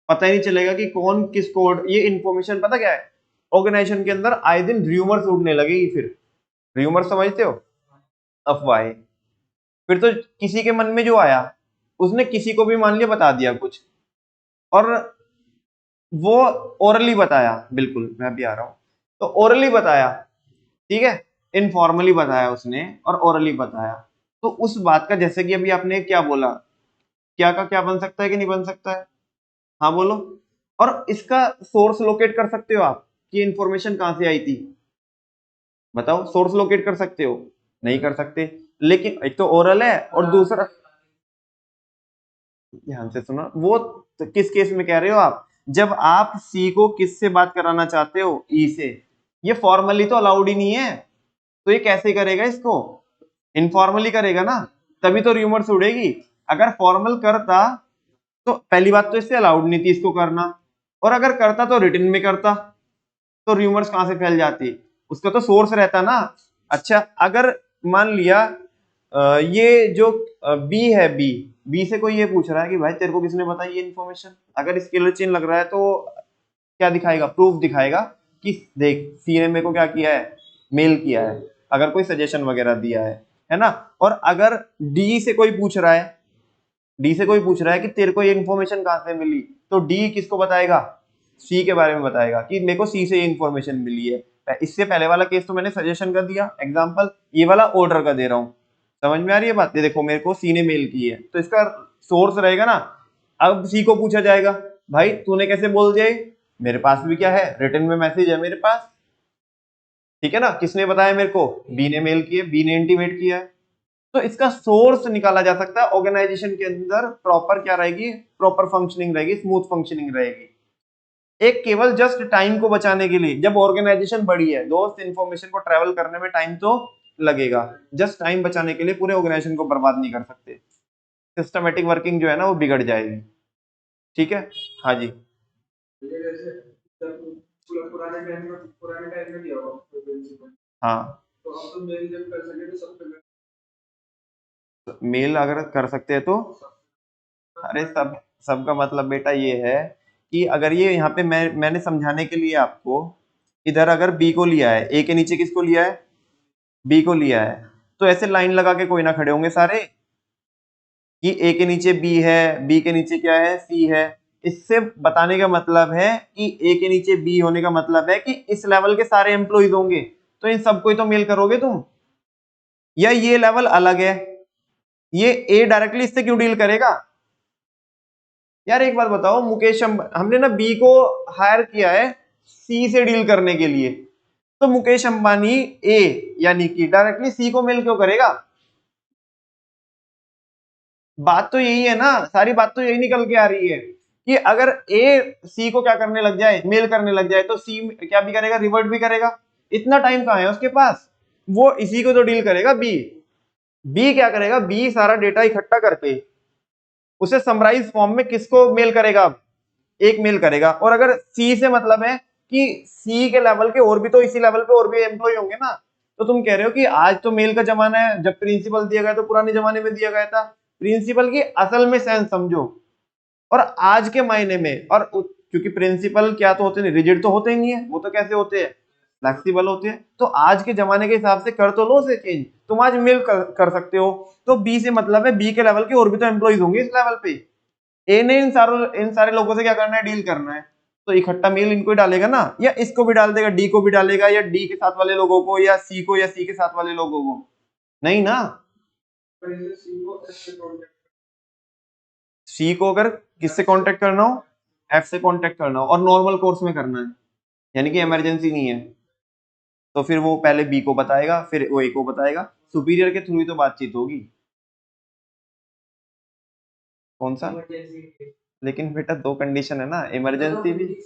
पता ही नहीं चलेगा कि कौन किस कोड। ये इन्फॉर्मेशन पता क्या है, ऑर्गेनाइजेशन के अंदर आए दिन र्यूमर्स उड़ने लगेगी। फिर र्यूमर समझते हो, अफवाहें। फिर तो किसी के मन में जो आया उसने किसी को भी मान लिया बता दिया कुछ, और वो ओरली बताया, बिल्कुल मैं भी आ रहा हूं, तो ओरली बताया, ठीक है, इनफॉर्मली बताया उसने और ओरली बताया। तो उस बात का, जैसे कि अभी आपने क्या बोला, क्या का क्या बन सकता है कि नहीं बन सकता है, हाँ बोलो। और इसका सोर्स लोकेट कर सकते हो आप कि इंफॉर्मेशन कहां से आई थी, बताओ, सोर्स लोकेट कर सकते हो, नहीं कर सकते। लेकिन एक तो ओरल है और दूसरा, ध्यान से सुनो, वो तो किस केस में कह रहे हो आप, जब आप सी को किससे बात कराना चाहते हो, ई से। ये फॉर्मली तो अलाउड ही नहीं है, तो ये कैसे करेगा, इसको इनफॉर्मली करेगा ना, तभी तो र्यूमर्स उड़ेगी। अगर फॉर्मल करता तो पहली बात तो इससे अलाउड नहीं थी इसको करना, और अगर करता तो रिटन में करता, तो र्यूमर्स कहां से फैल जाती, उसका तो सोर्स रहता ना। अच्छा अगर मान लिया ये जो बी है, बी से कोई ये पूछ रहा है कि भाई तेरे को किसने बताई ये इन्फॉर्मेशन, अगर स्केलर चेन लग रहा है तो क्या दिखाएगा, प्रूफ दिखाएगा कि देख सी ने मेरे को क्या किया है, मेल किया है, अगर कोई सजेशन वगैरह दिया है ना। और अगर डी से कोई पूछ रहा है, डी से कोई पूछ रहा है कि तेरे को ये इन्फॉर्मेशन कहां से मिली, तो डी किसको बताएगा, सी के बारे में बताएगा कि मेरे को सी से ये इन्फॉर्मेशन मिली है। इससे पहले वाला केस तो मैंने सजेशन का दिया एग्जांपल, ये वाला ऑर्डर का दे रहा हूं। समझ में आ रही है बात, ये देखो मेरे को सी ने मेल की है तो इसका सोर्स रहेगा ना। अब सी को पूछा जाएगा भाई तूने कैसे बोल दिया, मेरे पास भी क्या है, रिटर्न में मैसेज है मेरे पास, ठीक है ना, किसने बताया मेरे को, बी ने मेल किया, बी ने इंटीमेट किया है। तो इसका सोर्स निकाला जा सकता है। ऑर्गेनाइजेशन के अंदर प्रॉपर क्या रहेगी, प्रॉपर फंक्शनिंग रहेगी, स्मूथ फंक्शनिंग रहेगी। एक केवल जस्ट टाइम को बचाने के लिए, जब ऑर्गेनाइजेशन बड़ी है दोस्त, इंफॉर्मेशन को ट्रेवल करने में टाइम तो लगेगा, जस्ट टाइम बचाने के लिए पूरे ऑर्गेनाइजेशन को बर्बाद नहीं कर सकते, सिस्टमेटिक वर्किंग जो है ना वो बिगड़ जाएगी। ठीक है, हाँ जी। पुराने टाइम में दिया होगा हाँ, तो अब तो मेल जब कर सके तो सब मेल अगर कर सकते हैं तो, अरे सबका मतलब बेटा ये है कि अगर ये यहाँ पे मैंने समझाने के लिए आपको, इधर अगर बी को लिया है, ए के नीचे किसको लिया है, बी को लिया है, तो ऐसे लाइन लगा के कोई ना खड़े होंगे सारे कि ए के नीचे बी है, बी के नीचे क्या है, सी है। इससे बताने का मतलब है कि ए के नीचे बी होने का मतलब है कि इस लेवल के सारे एम्प्लॉइज होंगे, तो इन सबको ही तो मेल करोगे तुम, या ये लेवल अलग है, ये ए डायरेक्टली इससे क्यों डील करेगा। यार एक बात बताओ, मुकेश हमने ना बी को हायर किया है सी से डील करने के लिए, तो मुकेश अंबानी ए यानी कि डायरेक्टली सी को मेल क्यों करेगा। बात तो यही है ना, सारी बात तो यही निकल के आ रही है कि अगर ए सी को क्या करने लग जाए, मेल करने लग जाए, तो सी क्या भी करेगा, रिवर्ट भी करेगा। इतना टाइम कहां है उसके पास, वो इसी को तो डील करेगा। बी बी क्या करेगा, बी सारा डेटा इकट्ठा करके उसे समराइज फॉर्म में किसको मेल करेगा, एक मेल करेगा। और अगर सी से मतलब है कि सी के लेवल के और भी तो इसी लेवल पे और भी एम्प्लॉय होंगे ना, तो तुम कह रहे हो कि आज तो मेल का जमाना है, जब प्रिंसिपल दिया गया तो पुराने जमाने में दिया गया था। प्रिंसिपल की असल में सेंस समझो, और आज के मायने में, और क्योंकि प्रिंसिपल क्या तो होते नहीं, रिजिड तो होते ही नहीं है, वो तो कैसे होते हैं, फ्लेक्सिबल होते हैं। तो आज के जमाने के हिसाब से कर तो लो उसे चेंज, तुम आज मेल कर सकते हो। तो बी से मतलब है बी के लेवल के और भी तो एम्प्लॉइज होंगे इस लेवल पे, ए ने इन सारे लोगों से क्या करना है, डील करना है, तो इकट्ठा मेल इनको ही डालेगा ना, या इसको भी डाल देगा, डी को भी डालेगा, या डी के साथ वाले लोगों को, या सी को, या सी के साथ वाले लोगों को, नहीं ना। सी को अगर किससे कांटेक्ट करना हो, एफ से कांटेक्ट करना हो, और नॉर्मल कोर्स में करना है, यानी कि इमरजेंसी नहीं है, तो फिर वो पहले बी को बताएगा, फिर वो ए को बताएगा, सुपीरियर के थ्रू ही तो बातचीत होगी। कौन सा, लेकिन बेटा दो कंडीशन है ना, इमरजेंसी भी,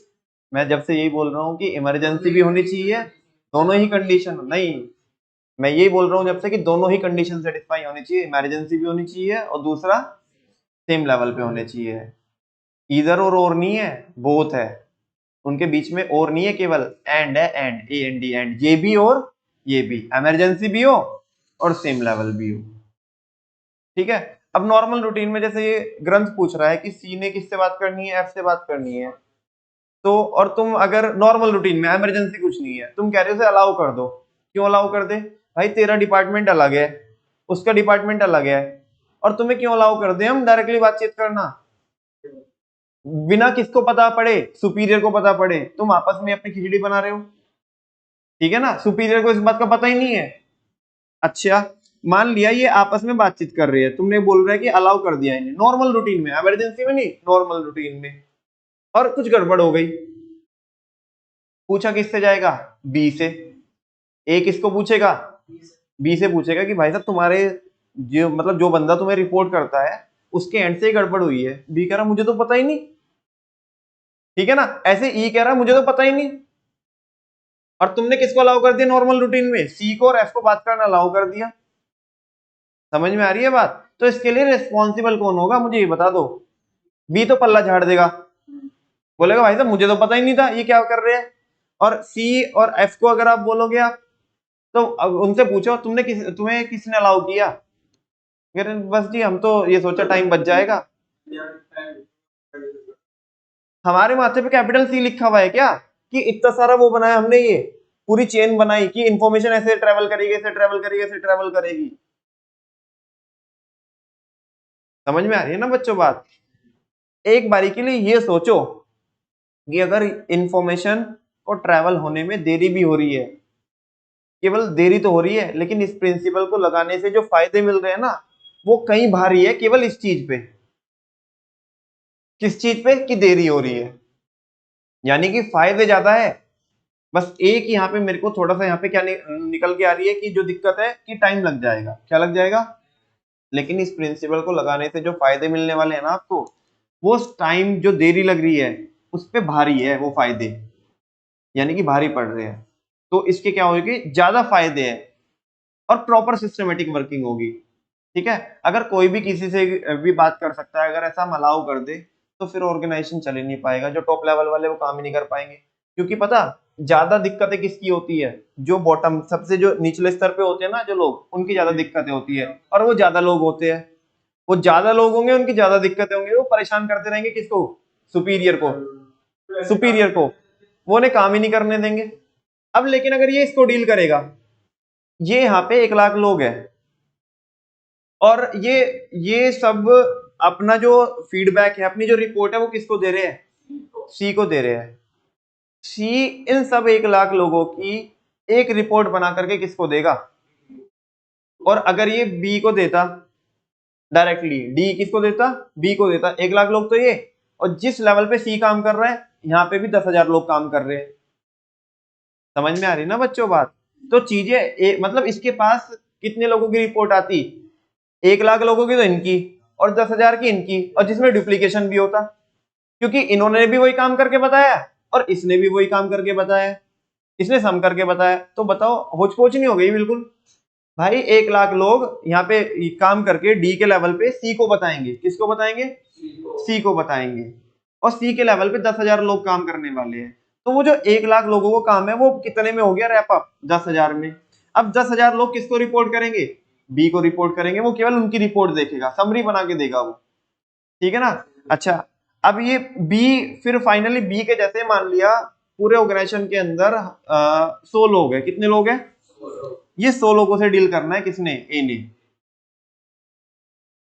मैं जब से यही बोल रहा हूँ कि इमरजेंसी भी होनी चाहिए, दोनों ही कंडीशन नहीं, मैं यही बोल रहा हूँ जब से कि दोनों ही कंडीशन सेटिस्फाई होनी चाहिए, इमरजेंसी भी होनी चाहिए और दूसरा सेम लेवल पे होने चाहिए। इधर और नहीं है, बोथ है, उनके बीच में और नहीं है, केवल एंड है, and A N D and, ये भी और ये भी, इमरजेंसी भी हो और सेम लेवल भी हो। ठीक है, अब नॉर्मल रूटीन में जैसे ये ग्रंथ पूछ रहा है कि सी ने किससे बात करनी है, एफ से बात करनी है, तो और तुम अगर नॉर्मल रूटीन में इमरजेंसी कुछ नहीं है, तुम कह रहे हो उसे अलाउ कर दो, क्यों अलाउ कर दे भाई, तेरा डिपार्टमेंट अलग है, उसका डिपार्टमेंट अलग है, और तुम्हें क्यों अलाउ कर दे हम डायरेक्टली बातचीत करना, बिना किसको पता पड़े, सुपीरियर को पता पड़े, तुम आपस में अपनी खिचड़ी बना रहे हो, ठीक है ना, सुपीरियर को इस बात का पता ही नहीं है। अच्छा, मान लिया ये आपस में बातचीत कर रही है, तुमने बोल रहा है कि अलाउ कर दिया इन्हें नॉर्मल रूटीन में, इमरजेंसी में नहीं, नॉर्मल रूटीन में, और कुछ गड़बड़ हो गई, पूछा किससे जाएगा, बी से, ए किसको पूछेगा, बी से पूछेगा कि भाई साहब तुम्हारे जो मतलब जो बंदा तुम्हें रिपोर्ट करता है उसके एंड से ही गड़बड़ हुई है, बी कह रहा मुझे तो पता ही नहीं, ठीक है ना, ऐसे ई कह रहा मुझे तो पता ही नहीं, और तुमने किसको अलाउ कर दिया नॉर्मल रूटीन में, सी को और एफ को बात करना अलाउ कर दिया। समझ में आ रही है बात, तो इसके लिए रिस्पॉन्सिबल कौन होगा मुझे ये बता दो, बी तो पल्ला झाड़ देगा, बोलेगा भाई साहब मुझे तो पता ही नहीं था ये क्या कर रहे हैं, और सी और एफ को अगर आप बोलोगे आप, तो उनसे पूछो तुम्हें किसने अलाउ किया, अगर बस जी हम तो ये सोचा टाइम बच जाएगा। हमारे माथे पे कैपिटल सी लिखा हुआ है क्या कि इतना सारा वो बनाया हमने, ये पूरी चेन बनाई कि इंफॉर्मेशन ऐसे ट्रेवल करेगी, ऐसे ट्रेवल करेगी, ऐसे ट्रेवल करेगी। समझ में आ रही है ना बच्चों बात? एक बारी के लिए ये सोचो कि अगर इंफॉर्मेशन को ट्रेवल होने में देरी भी हो रही है, केवल देरी तो हो रही है, लेकिन इस प्रिंसिपल को लगाने से जो फायदे मिल रहे हैं ना, वो कहीं भारी है केवल इस चीज पे। किस चीज पे? कि देरी हो रही है, यानी कि फायदे ज्यादा है। बस एक यहाँ पे मेरे को थोड़ा सा यहाँ पे क्या निकल के आ रही है कि जो दिक्कत है कि टाइम लग जाएगा। क्या लग जाएगा? लेकिन इस प्रिंसिपल को लगाने से जो फायदे मिलने वाले हैं ना आपको, वो टाइम जो देरी लग रही है उस पे भारी है वो फायदे, यानी कि भारी पड़ रहे हैं। तो इसके क्या होगी? ज्यादा फायदे हैं और प्रॉपर सिस्टमेटिक वर्किंग होगी। ठीक है? अगर कोई भी किसी से भी बात कर सकता है, अगर ऐसा हम अलाउ कर दे तो फिर ऑर्गेनाइजेशन चल ही नहीं पाएगा। जो टॉप लेवल वाले वो काम ही नहीं कर पाएंगे, क्योंकि पता ज्यादा दिक्कतें किसकी होती है? जो बॉटम सबसे जो निचले स्तर पे होते हैं ना जो लोग, उनकी ज्यादा दिक्कतें होती है। और वो ज्यादा लोग होते हैं, वो ज्यादा लोग होंगे उनकी ज्यादा दिक्कतें होंगी, वो परेशान करते रहेंगे किसको? सुपीरियर को। सुपीरियर को वो उन्हें काम ही नहीं करने देंगे। अब लेकिन अगर ये इसको डील करेगा, ये यहाँ पे 1 लाख लोग हैं और ये सब अपना जो फीडबैक है, अपनी जो रिपोर्ट है, वो किसको दे रहे हैं? सी को दे रहे हैं। सी इन सब 1 लाख लोगों की एक रिपोर्ट बना करके किसको देगा? और अगर ये बी को देता डायरेक्टली, डी किसको देता? बी को देता। 1 लाख लोग तो ये, और जिस लेवल पे सी काम कर रहा है यहाँ पे भी 10,000 लोग काम कर रहे हैं। समझ में आ रही ना बच्चों बात? तो चीजें मतलब इसके पास कितने लोगों की रिपोर्ट आती? 1 लाख लोगों की तो इनकी, और 10,000 की इनकी, और जिसमें डुप्लीकेशन भी होता, क्योंकि इन्होंने भी वही काम करके बताया और इसने भी वही काम करके बताया, इसने सम करके बताया। तो बताओ होच पोच नहीं हो गई बिल्कुल? भाई 1 लाख लोग यहाँ पे काम करके डी के लेवल पे सी को बताएंगे। किसको बताएंगे? सी को बताएंगे। और सी के लेवल पे 10,000 लोग काम करने वाले हैं। तो वो जो 1 लाख लोगों को काम है वो कितने में हो गया रैप अप? 10,000 में। अब 10,000 लोग किसको रिपोर्ट करेंगे? बी को रिपोर्ट करेंगे। वो केवल उनकी रिपोर्ट देखेगा, समरी बना के देगा वो। ठीक है ना? अच्छा, अब ये बी, फिर फाइनली बी के जैसे मान लिया पूरे ऑर्गेनाइजेशन के अंदर 100 लोग हैं। कितने लोग हैं? ये 100 लोगों से डील करना है किसने? ए ने।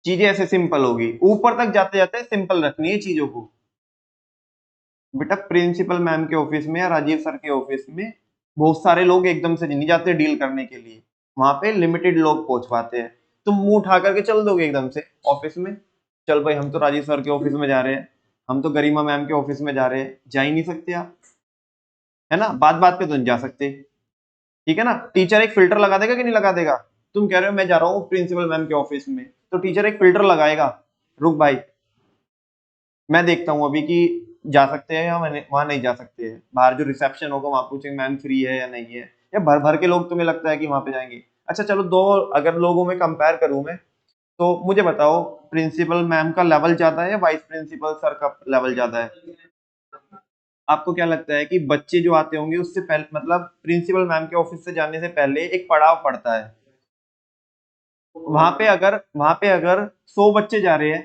चीजें ऐसे सिंपल होगी, ऊपर तक जाते जाते सिंपल रखनी है चीजों को। बेटा प्रिंसिपल मैम के ऑफिस में या राजीव सर के ऑफिस में बहुत सारे लोग एकदम से नहीं जाते डील करने के लिए, वहां पे लिमिटेड लोग पहुंच पाते हैं। तुम मुंह उठा करके चल दोगे एकदम से ऑफिस में? चल भाई हम तो राजीव सर के ऑफिस में जा रहे हैं, हम तो गरिमा मैम के ऑफिस में जा रहे हैं, जा ही नहीं सकते आप। है ना? बात बात पे तो नहीं जा सकते। ठीक है ना? टीचर एक फिल्टर लगा देगा कि नहीं लगा देगा? तुम कह रहे हो मैं जा रहा हूँ प्रिंसिपल मैम के ऑफिस में, तो टीचर एक फिल्टर लगाएगा, रुक भाई मैं देखता हूँ अभी कि जा सकते हैं या वहां नहीं जा सकते हैं। बाहर जो रिसेप्शन होगा वहां पूछेंगे मैम फ्री है या नहीं है, या भर भर के लोग तुम्हें लगता है कि वहां पे जाएंगे? अच्छा चलो दो अगर लोगों में कंपेयर करूं मैं, तो मुझे बताओ प्रिंसिपल मैम का लेवल ज्यादा है या वाइस प्रिंसिपल सर का लेवल ज्यादा है? आपको क्या लगता है कि बच्चे जो आते होंगे उससे पहले, मतलब प्रिंसिपल मैम के ऑफिस से जाने से पहले एक पड़ाव पड़ता है, वहां पे अगर 100 बच्चे जा रहे हैं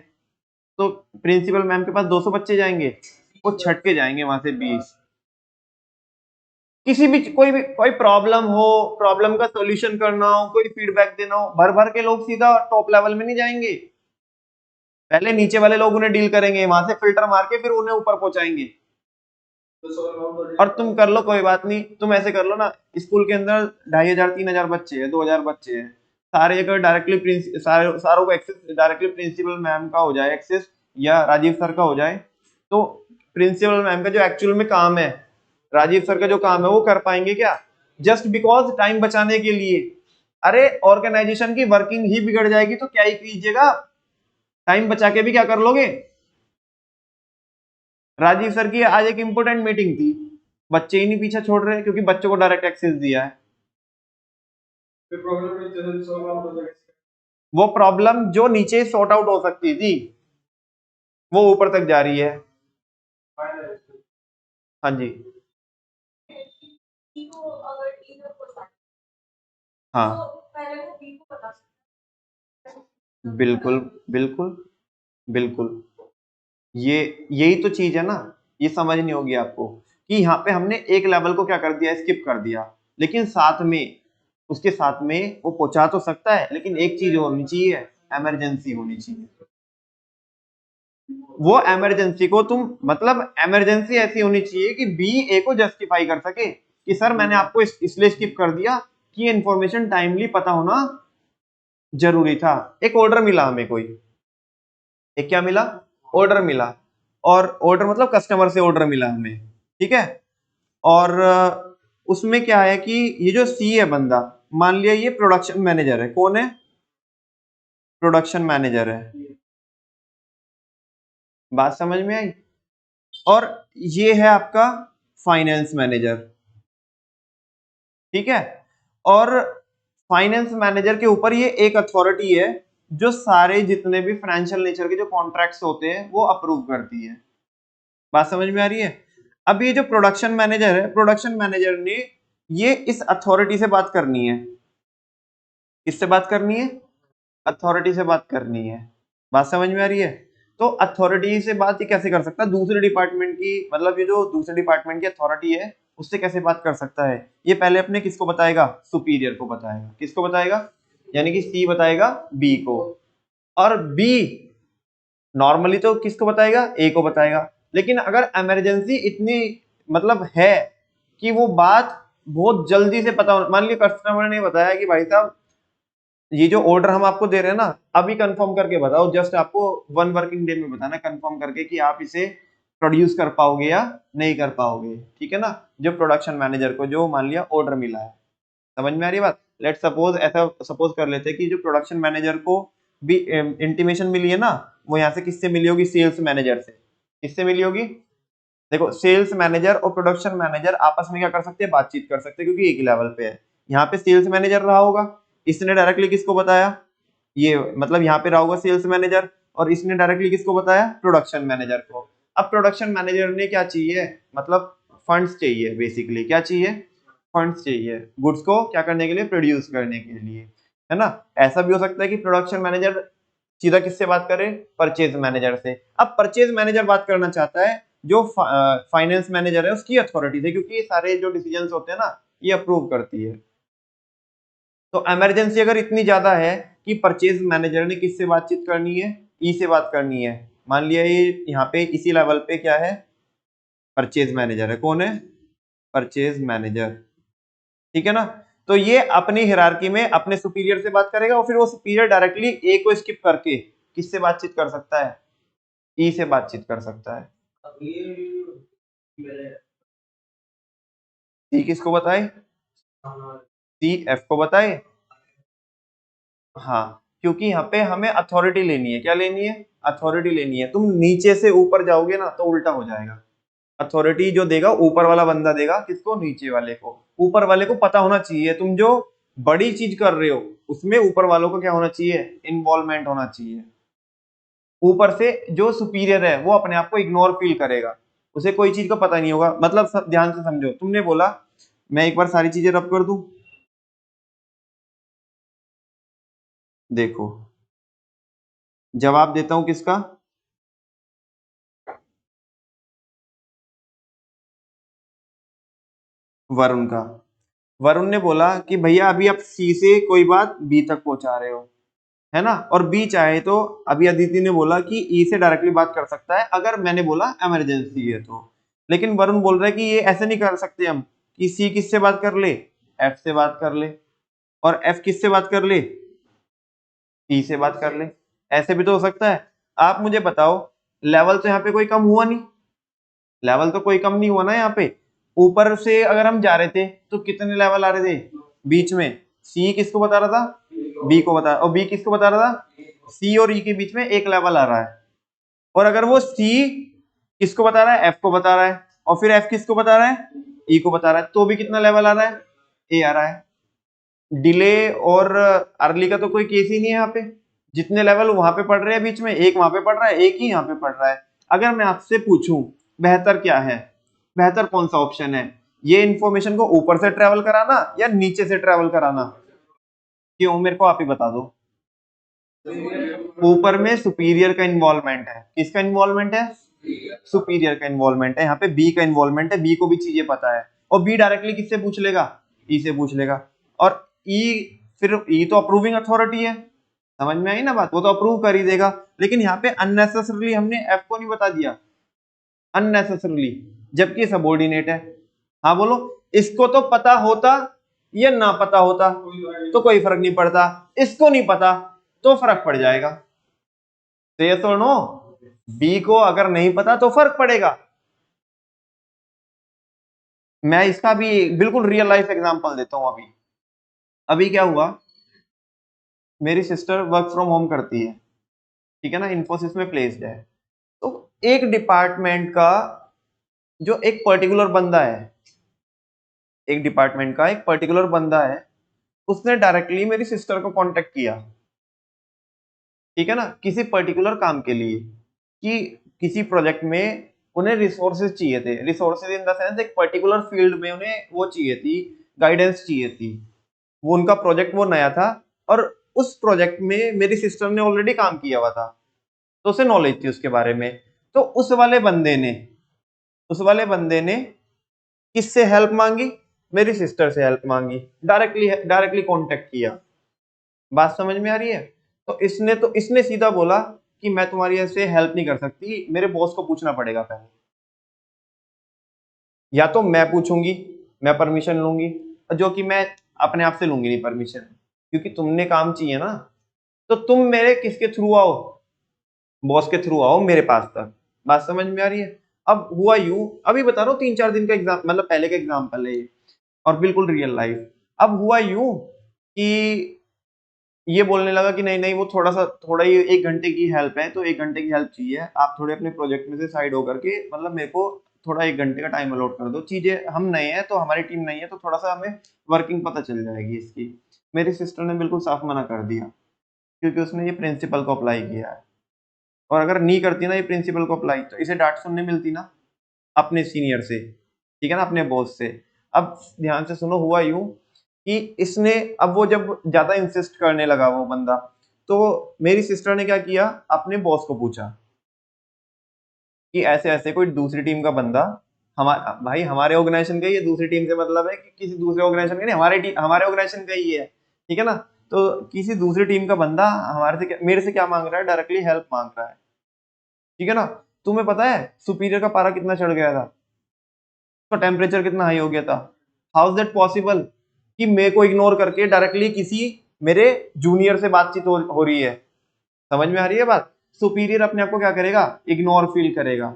तो प्रिंसिपल मैम के पास 200 बच्चे जाएंगे, वो छट के जाएंगे वहां से 20। किसी भी कोई प्रॉब्लम हो, प्रॉब्लम का सॉल्यूशन करना हो, कोई फीडबैक देना हो, भर भर के लोग सीधा टॉप लेवल में नहीं जाएंगे, पहले नीचे वाले लोग उन्हें डील करेंगे, वहां से फिल्टर मार के फिर उन्हें ऊपर पहुंचाएंगे। और तुम कर लो, कोई बात नहीं, तुम ऐसे कर लो ना, स्कूल के अंदर 2,500 3,000 बच्चे हैं, 2,000 बच्चे हैं, सारे अगर डायरेक्टली सारों को एक्सेस डायरेक्टली प्रिंसिपल मैम का हो जाए एक्सेस, या राजीव सर का हो जाए, तो प्रिंसिपल मैम का जो एक्चुअल में काम है, राजीव सर का जो काम है वो कर पाएंगे क्या? जस्ट बिकॉज टाइम बचाने के लिए। अरे ऑर्गेनाइजेशन की वर्किंग ही बिगड़ जाएगी तो क्या ही कीजिएगा, टाइम बचा के भी क्या कर लोगे? राजीव सर की आज एक इंपॉर्टेंट मीटिंग थी, बच्चे ही नहीं पीछे छोड़ रहे क्योंकि बच्चों को डायरेक्ट एक्सेस दिया है। वो प्रॉब्लम जो नीचे सॉर्ट आउट हो सकती थी वो ऊपर तक जा रही है। हाँ जी। हाँ बिल्कुल बिल्कुल बिल्कुल, ये यही तो चीज है ना, ये समझ नहीं होगी आपको कि यहाँ पे हमने एक लेवल को क्या कर दिया, स्किप कर दिया, लेकिन साथ में उसके साथ में वो पहुंचा तो सकता है, लेकिन एक चीज होनी चाहिए, इमरजेंसी होनी चाहिए। वो इमरजेंसी को तुम मतलब इमरजेंसी ऐसी होनी चाहिए कि बी ए को जस्टिफाई कर सके कि सर मैंने आपको इसलिए स्किप कर दिया कि ये इन्फॉर्मेशन टाइमली पता होना जरूरी था। एक ऑर्डर मिला हमें कोई, एक क्या मिला, ऑर्डर मिला, और ऑर्डर मतलब कस्टमर से ऑर्डर मिला हमें, ठीक है। और उसमें क्या है कि ये जो सी है बंदा, मान लिया ये प्रोडक्शन मैनेजर है, कौन है, प्रोडक्शन मैनेजर है, बात समझ में आई। और ये है आपका फाइनेंस मैनेजर, ठीक है। और फाइनेंस मैनेजर के ऊपर ये एक अथॉरिटी है जो सारे जितने भी फाइनेंशियल नेचर के जो कॉन्ट्रैक्ट्स होते हैं वो अप्रूव करती है, बात समझ में आ रही है। अब ये जो प्रोडक्शन मैनेजर है, प्रोडक्शन मैनेजर ने ये इस अथॉरिटी से बात करनी है, किससे बात करनी है, अथॉरिटी से बात करनी है, बात समझ में आ रही है। तो अथॉरिटी से बात ये कैसे कर सकता है, दूसरे डिपार्टमेंट की, मतलब ये जो दूसरे डिपार्टमेंट की अथॉरिटी है उससे कैसे बात कर सकता है, ये पहले अपने किसको बताएगा, सुपीरियर को बताएगा, किसको बताएगा, यानी कि सी बताएगा बी को, और बी नॉर्मली तो किसको बताएगा, ए को बताएगा। लेकिन अगर इमरजेंसी इतनी मतलब है कि वो बात बहुत जल्दी से पता हो, मान लिया कस्टमर ने बताया कि भाई साहब ये जो ऑर्डर हम आपको दे रहे हैं ना, अभी कंफर्म करके बताओ, जस्ट आपको 1 वर्किंग डे में बताना कंफर्म करके कि आप इसे प्रोड्यूस कर पाओगे या नहीं कर पाओगे, ठीक है ना। जो प्रोडक्शन मैनेजर को जो मान लिया ऑर्डर मिला है, समझ में आ रही है बात। लेट सपोज ऐसा सपोज कर लेते हैं कि जो प्रोडक्शन मैनेजर को भी इंटीमेशन मिली है ना, वो यहाँ से किससे मिली होगी, सेल्स मैनेजर से, किससे मिली होगी। देखो सेल्स मैनेजर और प्रोडक्शन मैनेजर आपस में क्या कर सकते हैं, बातचीत कर सकते हैं, क्योंकि एक ही लेवल पे है। यहाँ पे सेल्स मैनेजर रहा होगा, इसने डायरेक्टली किसको बताया, ये मतलब यहाँ पे रहा होगा सेल्स मैनेजर, और इसने डायरेक्टली किसको बताया, प्रोडक्शन मैनेजर को। अब प्रोडक्शन मैनेजर ने क्या चाहिए, मतलब फंड्स चाहिए, बेसिकली क्या चाहिए, फंड्स चाहिए, गुड्स को क्या करने के लिए, प्रोड्यूस करने के लिए, है ना। ऐसा भी हो सकता है कि प्रोडक्शन मैनेजर सीधा किससे बात करे, परचेज मैनेजर से। अब परचेज मैनेजर बात करना चाहता है जो फाइनेंस मैनेजर है उसकी अथॉरिटी से, क्योंकि ये सारे जो डिसीजंस होते हैं ना ये अप्रूव करती है। तो इमरजेंसी अगर इतनी ज्यादा है कि परचेज मैनेजर ने किससे बातचीत करनी है, ई से बात करनी है, मान लिया ये यहाँ पे इसी लेवल पे क्या है, परचेज मैनेजर है, कौन है, परचेज मैनेजर, ठीक है ना। तो ये अपनी हिरार्की में अपने सुपीरियर से बात करेगा, और फिर वो सुपीरियर डायरेक्टली ए को स्किप करके किससे बातचीत कर सकता है, ई से बातचीत कर सकता है। सी किसको बताए, सी एफ को बताए, हाँ, क्योंकि यहाँ पे हमें अथॉरिटी लेनी है, क्या लेनी है, अथॉरिटी लेनी है। तुम नीचे से ऊपर जाओगे ना तो उल्टा हो जाएगा। अथॉरिटी जो देगा ऊपर वाला बंदा देगा, किसको, नीचे वाले को। ऊपर वाले को पता होना चाहिए तुम जो बड़ी चीज कर रहे हो उसमें ऊपर वालों को क्या होना चाहिए, इन्वॉल्वमेंट होना चाहिए। ऊपर से जो सुपीरियर है वो अपने आप को इग्नोर फील करेगा, उसे कोई चीज का पता नहीं होगा। मतलब ध्यान से समझो, तुमने बोला मैं एक बार सारी चीजें रब कर दूं, देखो जवाब देता हूं किसका, वरुण का। वरुण ने बोला कि भैया अभी आप सी से कोई बात बी तक पहुंचा रहे हो, है ना, और बी चाहे तो, अभी अदिति ने बोला कि ई से डायरेक्टली बात कर सकता है अगर मैंने बोला इमरजेंसी है तो। लेकिन वरुण बोल रहा है कि ये ऐसे नहीं कर सकते हम कि सी किससे बात कर ले, एफ से बात कर ले, और एफ किससे बात कर ले, ई से बात कर ले। ऐसे भी तो हो सकता है। आप मुझे बताओ, लेवल तो यहाँ पे कोई कम हुआ नहीं, लेवल तो कोई कम नहीं हुआ ना यहाँ पे। ऊपर से अगर हम जा रहे थे तो कितने लेवल आ रहे थे, बीच में सी किसको बता रहा था, बी को बता, और बी किसको बता रहा था, सी और ई के बीच में एक लेवल आ रहा है। और अगर वो सी किसको बता रहा है, एफ को बता रहा है, और फिर एफ किसको बता रहा है, ई को बता रहा है, तो भी कितना लेवल आ रहा है, ए आ रहा है। डिले और अर्ली का तो कोई केस ही नहीं है यहाँ पे। जितने लेवल वहां पे पड़ रहे हैं बीच में, एक वहां पे पड़ रहा है, एक ही यहाँ पे पड़ रहा है। अगर मैं आपसे पूछूं बेहतर क्या है, बेहतर कौन सा ऑप्शन है, ये इंफॉर्मेशन को ऊपर से ट्रेवल कराना या नीचे से ट्रेवल कराना, क्यों, मेरे को आप ही बता दो। ऊपर में सुपीरियर का इन्वॉल्वमेंट है। किसका इन्वॉल्वमेंट है? सुपीरियर का इन्वॉल्वमेंट है। यहाँ पे बी का इन्वॉल्वमेंट है, बी को भी चीजें पता है, और बी डायरेक्टली किससे पूछ लेगा? ई से पूछ लेगा। और ई, फिर ई तो अप्रूविंग अथॉरिटी है, समझ में आई ना बात, वो तो अप्रूव कर ही देगा। लेकिन यहाँ पे अननेसेसरली हमने एफ को नहीं बता दिया, अननेसेसरली, जबकि सबऑर्डिनेट है। हाँ बोलो, इसको तो पता होता या ना पता होता तो कोई फर्क नहीं पड़ता, इसको नहीं पता तो फर्क पड़ जाएगा। तो ये तो नो, बी को अगर नहीं पता तो फर्क पड़ेगा। मैं इसका भी बिल्कुल रियल लाइफ एग्जांपल देता हूं। अभी क्या हुआ, मेरी सिस्टर वर्क फ्रॉम होम करती है, ठीक है ना, इन्फोसिस में प्लेस्ड है। तो एक डिपार्टमेंट का जो एक पर्टिकुलर बंदा है, एक डिपार्टमेंट का एक पर्टिकुलर बंदा है, उसने डायरेक्टली मेरी सिस्टर को कांटेक्ट किया, ठीक है ना, किसी पर्टिकुलर काम के लिए, कि किसी प्रोजेक्ट में उन्हें रिसोर्सेज चाहिए थे। रिसोर्सेज इन द सेंस एक पर्टिकुलर फील्ड में उन्हें वो चाहिए थी, गाइडेंस चाहिए थी। वो उनका प्रोजेक्ट वो नया था, और उस प्रोजेक्ट में मेरी सिस्टर ने ऑलरेडी काम किया हुआ था, तो उसे नॉलेज थी उसके बारे में। तो उस वाले बंदे ने किससे हेल्प मांगी? मेरी सिस्टर से हेल्प मांगी, डायरेक्टली कांटेक्ट किया। बात समझ में आ रही है? तो इसने सीधा बोला कि मैं तुम्हारी ऐसे हेल्प नहीं कर सकती, मेरे बॉस को पूछना पड़ेगा पहले, या तो मैं पूछूंगी, मैं परमिशन लूंगी, जो कि मैं अपने आप से लूंगी नहीं परमिशन, क्योंकि तुमने काम चाहिए ना, तो तुम मेरे किसके थ्रू आओ? बॉस के थ्रू आओ मेरे पास तक। बात समझ में आ रही है? अब हुआ यूं, अभी बता रहा हूँ 3-4 दिन का एग्जाम, मतलब पहले का एग्जाम्पल है ये, और बिल्कुल रियल लाइफ। अब हुआ यूं कि ये बोलने लगा कि नहीं नहीं, वो थोड़ा ही 1 घंटे की हेल्प है, तो 1 घंटे की हेल्प चाहिए, आप थोड़े अपने प्रोजेक्ट में से साइड होकर के, मतलब मेरे को थोड़ा 1 घंटे का टाइम अलॉट कर दो, चीजें हम नए हैं तो हमारी टीम नहीं है, तो थोड़ा सा हमें वर्किंग पता चल जाएगी इसकी। मेरी सिस्टर ने बिल्कुल साफ मना कर दिया, क्योंकि उसने ये प्रिंसिपल को अप्लाई किया है, और अगर नहीं करती ना ये प्रिंसिपल को अप्लाई, तो इसे डांट सुनने मिलती ना अपने सीनियर से, ठीक है ना, अपने बॉस से। अब ध्यान से सुनो, हुआ यूं कि इसने, अब वो जब ज्यादा इंसिस्ट करने लगा वो बंदा, तो मेरी सिस्टर ने क्या किया, अपने बॉस को पूछा कि ऐसे ऐसे कोई दूसरी टीम का बंदा, हमारा भाई हमारे ऑर्गेनाइजेशन का ही है, दूसरी टीम से मतलब है कि किसी दूसरे ऑर्गेनाइजेशन का नहीं, हमारे ऑर्गेनाइजेशन का ही है, ठीक है ना। तो किसी दूसरी टीम का बंदा मेरे से क्या मांग रहा है, डायरेक्टली हेल्प मांग रहा है, ठीक है ना। तुम्हें पता है सुपीरियर का पारा कितना चढ़ गया था, तो टेम्परेचर कितना हाई हो गया था। हाउ इज दैट पॉसिबल कि मेरे को इग्नोर करके डायरेक्टली किसी मेरे जूनियर से बातचीत हो रही है? समझ में आ रही है बात? सुपीरियर अपने आप को क्या करेगा, इग्नोर फील करेगा,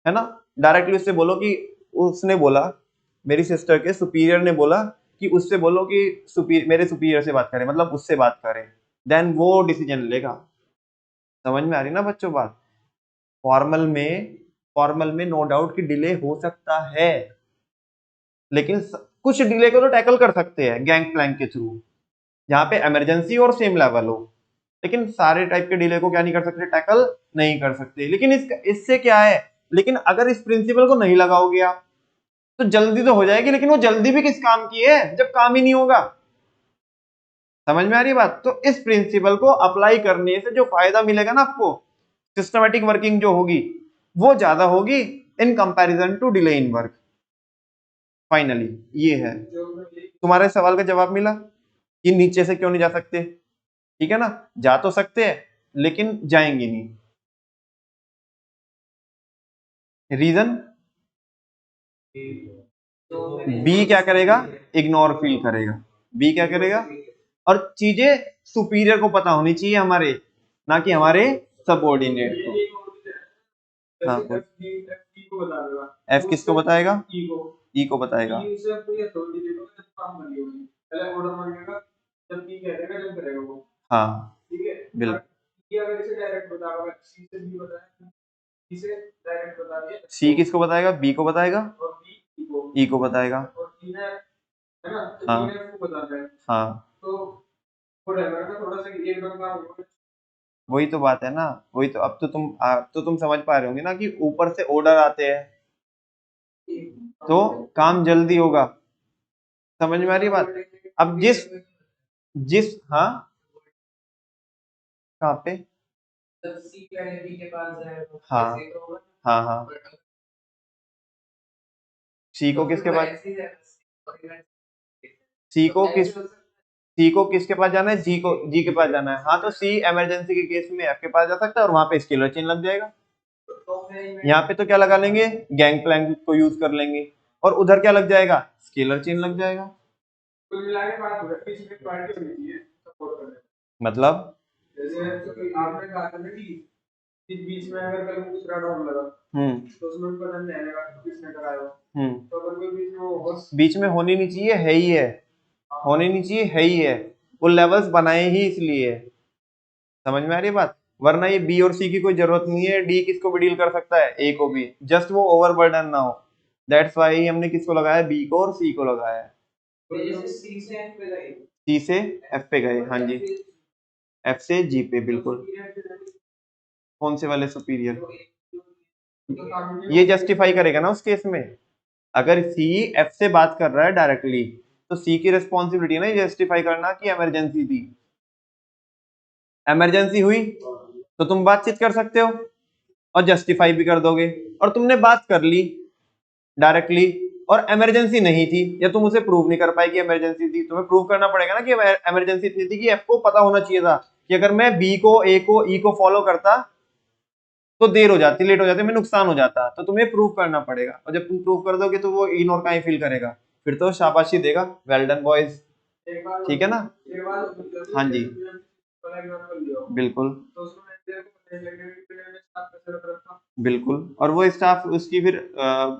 है ना। डायरेक्टली उससे बोलो कि, उसने बोला, मेरी सिस्टर के सुपीरियर ने बोला कि उससे बोलो कि मेरे सुपीरियर से बात करें, मतलब उससे बात करें, देन वो डिसीजन लेगा। समझ में आ रही ना बच्चों बात? फॉर्मल में नो डाउट कि डिले हो सकता है, लेकिन कुछ डिले को तो टैकल कर सकते हैं गैंग प्लैंक के थ्रू, जहां पे इमरजेंसी और सेम लेवल हो। लेकिन सारे टाइप के डिले को क्या नहीं कर सकते, टैकल नहीं कर सकते। लेकिन इससे क्या है, लेकिन अगर इस प्रिंसिपल को नहीं लगाओगे आप, तो जल्दी तो हो जाएगी, लेकिन वो जल्दी भी किस काम की है जब काम ही नहीं होगा। समझ में आ रही है बात? तो इस प्रिंसिपल को अप्लाई करने से जो फायदा मिलेगा ना आपको, सिस्टमेटिक वर्किंग जो होगी वो ज्यादा होगी in comparison to delay in work. Finally ये है, तुम्हारे सवाल का जवाब मिला कि नीचे से क्यों नहीं जा सकते, ठीक है ना। जा तो सकते हैं लेकिन जाएंगे नहीं। रीजन, बी क्या करेगा, इग्नोर फील करेगा। बी क्या करेगा, और चीजें सुपीरियर को पता होनी चाहिए हमारे, ना कि हमारे सबऑर्डिनेट को। हाँ, एफ किसको बताएगा, ई को बताएगा। हाँ बिल्कुल, सी किसको बताएगा, बी को बताएगा, ई को बताएगा। हाँ हाँ, वही तो बात है ना, वही तो। अब तो तुम समझ पा रहे होंगे ना कि ऊपर से ऑर्डर आते हैं तो काम जल्दी होगा। समझ में आ रही बात? अब जिस जिस हाँ, कहाँ पे? जब सी पहले बी के पास जाए तो हाँ ऐसे तो होगा, हाँ हाँ, but सी को तो फिर किसके वो पास, ऐसे ही जाएगा, सी तो को ऐसे किस, हो सकता सी को किसके पास जाना है? जी को, जी के पास जाना है। हाँ तो सी इमरजेंसी के केस में एफ के पास जा सकता है और वहां पे स्केलर चेन लग जाएगा। है, तो फिर यहाँ पे तो क्या लगा लेंगे, गैंग प्लैंक को यूज कर लेंगे, और उधर क्या लग जाएगा, स्केलर चेन लग जाएगा। कुल मिला के बात हो रही है, इसमें पार्टी होनी चाहिए सपोर्ट करने, मतलब जैसे आपने कहा था ना कि बीच में अगर कल दूसरा डाउन लगा तो उसमें पता नहीं आएगा किसने कराया हो, तो अगर कोई बीच में होगा, बीच में होनी नहीं चाहिए, है ही है, होनी नहीं चाहिए, है ही है, वो लेवल्स बनाए ही इसलिए है। समझ में आ रही है बात? वरना ये बी और सी की कोई जरूरत नहीं है, डी किसको भी डील कर सकता है, ए को भी, जस्ट वो ओवरबर्डन ना हो। दैट्स वाई हमने किसको लगाया, बी को और सी को लगाया है। तो जैसे सी से एफ पे गए, सी से एफ पे गए, हाँ जी, एफ से जी पे, बिल्कुल। कौन से वाले सुपीरियर? ये जस्टिफाई करेगा ना उस केस में, अगर सी एफ से बात कर रहा है डायरेक्टली, तो सी की रिस्पॉन्सिबिलिटी है ना ये जस्टिफाई करना कि इमरजेंसी थी। इमरजेंसी हुई तो तुम बातचीत कर सकते हो और जस्टिफाई भी कर दोगे, और तुमने बात कर ली डायरेक्टली और इमरजेंसी नहीं थी, या तुम उसे प्रूव नहीं कर पाए कि इमरजेंसी थी, तुम्हें प्रूव करना पड़ेगा ना कि इमरजेंसी इतनी थी कि एफ को पता होना चाहिए था कि अगर मैं बी को, ए को, ई को फॉलो करता तो देर हो जाती, लेट हो जाती, मैं नुकसान हो जाता, तो तुम्हें प्रूव करना पड़ेगा, और जब तुम प्रूव कर दोगे तो वो इग्नोर का ही फील करेगा, फिर तो शाबाशी देगा, वेल डन बॉयज, ठीक है ना? हाँ जी, बिल्कुल बिल्कुल, और वो स्टाफ उसकी फिर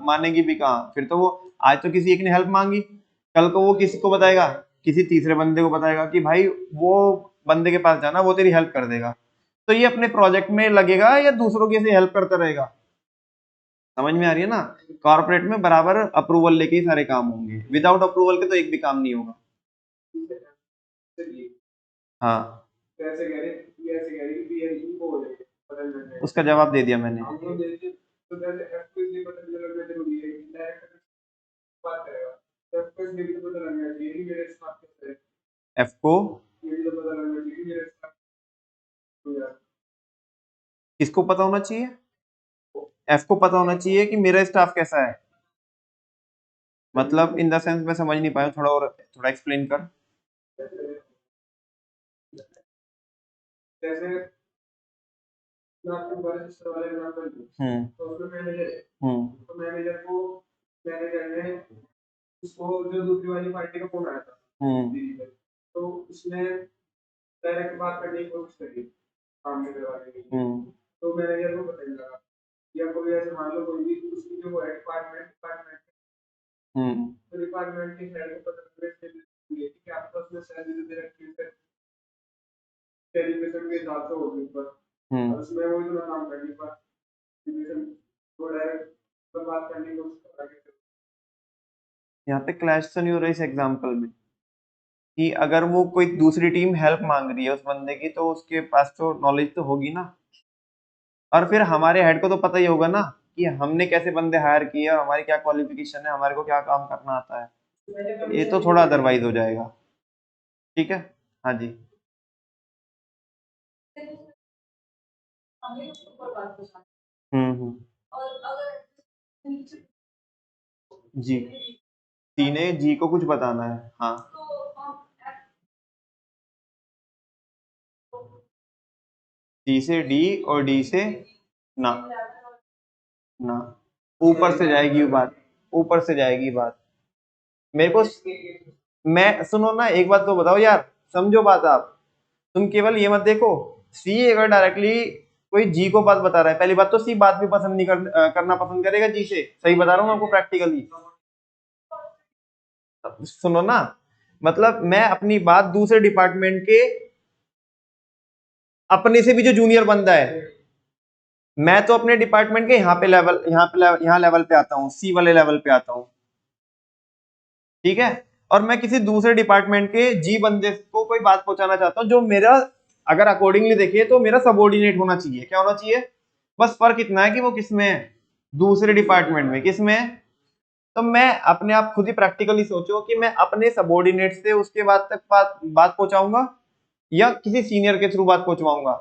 मानेगी भी कहाँ, फिर तो वो आज तो किसी एक ने हेल्प मांगी, कल को वो किसी को बताएगा, किसी तीसरे बंदे को बताएगा कि भाई वो बंदे के पास जाना, वो तेरी हेल्प कर देगा, तो ये अपने प्रोजेक्ट में लगेगा या दूसरों की ऐसे हेल्प करता रहेगा? समझ में आ रही है ना? कॉर्पोरेट में बराबर अप्रूवल लेके ही सारे काम होंगे, विदाउट अप्रूवल के तो एक भी काम नहीं होगा। हाँ, उसका जवाब दे दिया मैंने। एफ को किसको पता होना चाहिए? एफ को पता होना चाहिए कि मेरा स्टाफ कैसा है, मतलब इन द सेंस मैं समझ नहीं पाया, थोड़ा और थोड़ा एक्सप्लेन कर। जैसे तो मैनेजर को, मैनेजर ने उसको जो दूसरी वाली पार्टी का फोन आया था, तो उसने डायरेक्ट बात करने की कोशिश करी सामने करवाने के लिए, तो मैनेजर को पता नहीं लगा, या कोई ऐसे मान लो कोई भी उसकी जो है डिपार्टमेंट तो डिपार्टमेंट की हेड को पता चले कि आपका उसने सैलरी दे रखी है टेलीविजन के हिसाब से होगी ऊपर, और उसमें वो इतना काम करने पर वो डायरेक्ट बात करने की कोशिश कर रहा है। यहाँ पे क्लैश तो नहीं हो रहा इस एग्जांपल में, कि अगर वो कोई दूसरी टीम हेल्प मांग रही है उस बंदे की, तो उसके पास तो नॉलेज तो होगी ना, और फिर हमारे हेड को तो पता ही होगा ना कि हमने कैसे बंदे हायर किए और हमारी क्या क्वालिफिकेशन है, हमारे को क्या काम करना आता है, ये तो थोड़ा अदरवाइज हो जाएगा, ठीक है? हाँ जी, हम्म, जी, सी ने जी को कुछ बताना है, हाँ, सी से डी और डी से ना, ना, ऊपर से जाएगी बात, ऊपर से जाएगी बात, मेरे को, मैं सुनो ना, एक बात तो बताओ यार, समझो बात आप, तुम केवल ये मत देखो, सी अगर डायरेक्टली कोई जी को बात बता रहा है, पहली बात तो सी बात भी पसंद नहीं करना पसंद करेगा जी से, सही बता रहा हूँ आपको प्रैक्टिकली, सुनो ना, मतलब मैं अपनी बात दूसरे डिपार्टमेंट के अपने से भी जो जूनियर बंदा है, मैं तो अपने डिपार्टमेंट के यहाँ पे लेवल, यहाँ लेवल पे आता हूँ, सी वाले लेवल पे आता हूँ, ठीक है? और मैं किसी दूसरे डिपार्टमेंट के जी बंदे को कोई बात पहुंचाना चाहता हूँ, जो मेरा, अगर अकॉर्डिंगली देखिए तो मेरा सबऑर्डिनेट होना चाहिए, क्या होना चाहिए? बस फर्क इतना है कि वो किसमें है, दूसरे डिपार्टमेंट में, किसमें है? तो मैं अपने आप खुद ही प्रैक्टिकली सोचो कि मैं अपने सबऑर्डिनेट से उसके बाद तक बात पहुंचाऊंगा या किसी सीनियर के थ्रू बात पहुंचवाऊंगा,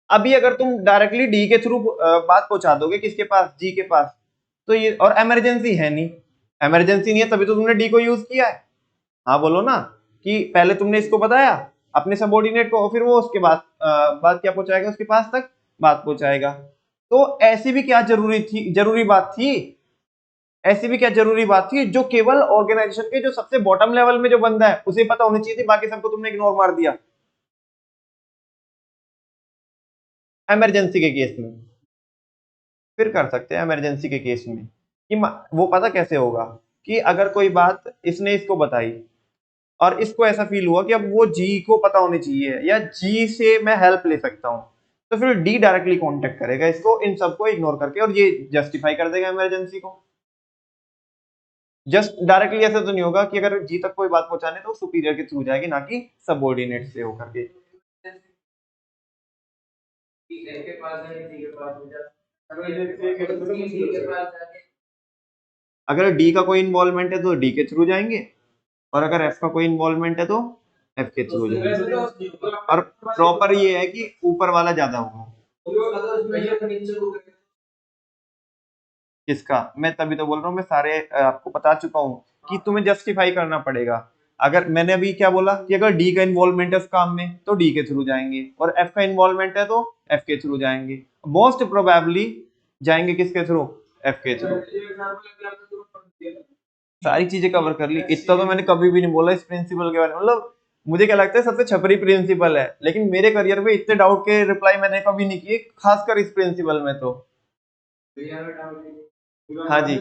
अभी अगर तुम डायरेक्टली डी के थ्रू बात पहुंचा दोगे किसके पास, जी के पास, तो ये और इमरजेंसी है नहीं, इमरजेंसी नहीं है तभी तो तुमने डी को यूज किया है। हाँ बोलो ना, कि पहले तुमने इसको बताया अपने सबऑर्डिनेट को, फिर वो उसके बाद बात क्या पहुंचाएगा, उसके पास तक बात पहुंचाएगा। तो ऐसी भी क्या जरूरी बात थी, ऐसी भी क्या जरूरी बात थी जो केवल ऑर्गेनाइजेशन के जो सबसे बॉटम लेवल में जो बंदा है उसे पता होनी चाहिए थी, बाकी सबको तुमने इग्नोर मार दिया इमरजेंसी के केस में। फिर कर सकते हैं इमरजेंसी के केस में कि वो पता कैसे होगा कि अगर कोई बात इसने इसको बताई और इसको ऐसा फील हुआ कि अब वो जी को पता होनी चाहिए या जी से मैं हेल्प ले सकता हूं, तो फिर डी डायरेक्टली कांटेक्ट करेगा इसको, इन सबको इग्नोर करके, और ये जस्टिफाई कर देगा इमरजेंसी को। जस्ट डायरेक्टली ऐसा तो नहीं होगा कि अगर जी तक कोई बात पहुंचाने तो सुपीरियर के थ्रू जाएगी, ना कि सबऑर्डिनेट से होकर के। ए के पास जाके डी के पास हो जाता, अगर डी के पास जाके अगर डी का कोई इन्वॉल्वमेंट है तो डी के थ्रू जाएंगे, और अगर एफ का कोई इन्वॉल्वमेंट है तो एफ के थ्रू जाएंगे। और प्रॉपर ये है कि ऊपर वाला ज्यादा होगा। किसका, मैं तभी तो बोल रहा हूँ, मैं सारे आपको बता चुका हूँ कि तुम्हें जस्टिफाई करना पड़ेगा। अगर मैंने अभी क्या बोला कि अगर डी का इन्वॉल्वमेंट है उस काम में तो डी के थ्रू जाएंगे, और एफ का इन्वॉल्वमेंट है तो एफ के थ्रू जाएंगे। मोस्ट प्रोबेबली जाएंगे किसके थ्रू, एफ के थ्रू। सारी चीजें कवर कर ली, इतना तो मैंने कभी भी नहीं बोला इस प्रिंसिपल के बारे में। मतलब मुझे क्या लगता है सबसे छपरी प्रिंसिपल है, लेकिन मेरे करियर में इतने डाउट के रिप्लाई मैंने कभी नहीं किए, खासकर इस प्रिंसिपल में तो। हाँ जी,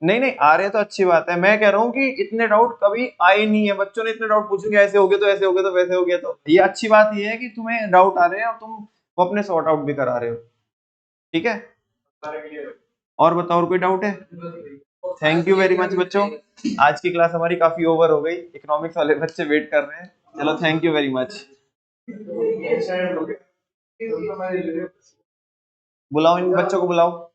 नहीं नहीं आ रहे तो अच्छी बात है, मैं कह रहा हूँ कि इतने डाउट कभी आए नहीं है, बच्चों ने इतने डाउट पूछेंगे ऐसे हो गया तो ऐसे हो गया तो वैसे हो गया, तो ये अच्छी बात ये है कि तुम्हें डाउट आ रहे हैं और तुम वो अपने सॉर्ट आउट भी करा रहे हो। ठीक है, और बताओ, और कोई डाउट है? थैंक यू वेरी मच बच्चों, आज की क्लास हमारी काफी ओवर हो गई, इकोनॉमिक्स वाले बच्चे वेट कर रहे हैं। चलो थैंक यू वेरी मच, बुलाओ इन बच्चों को बुलाओ।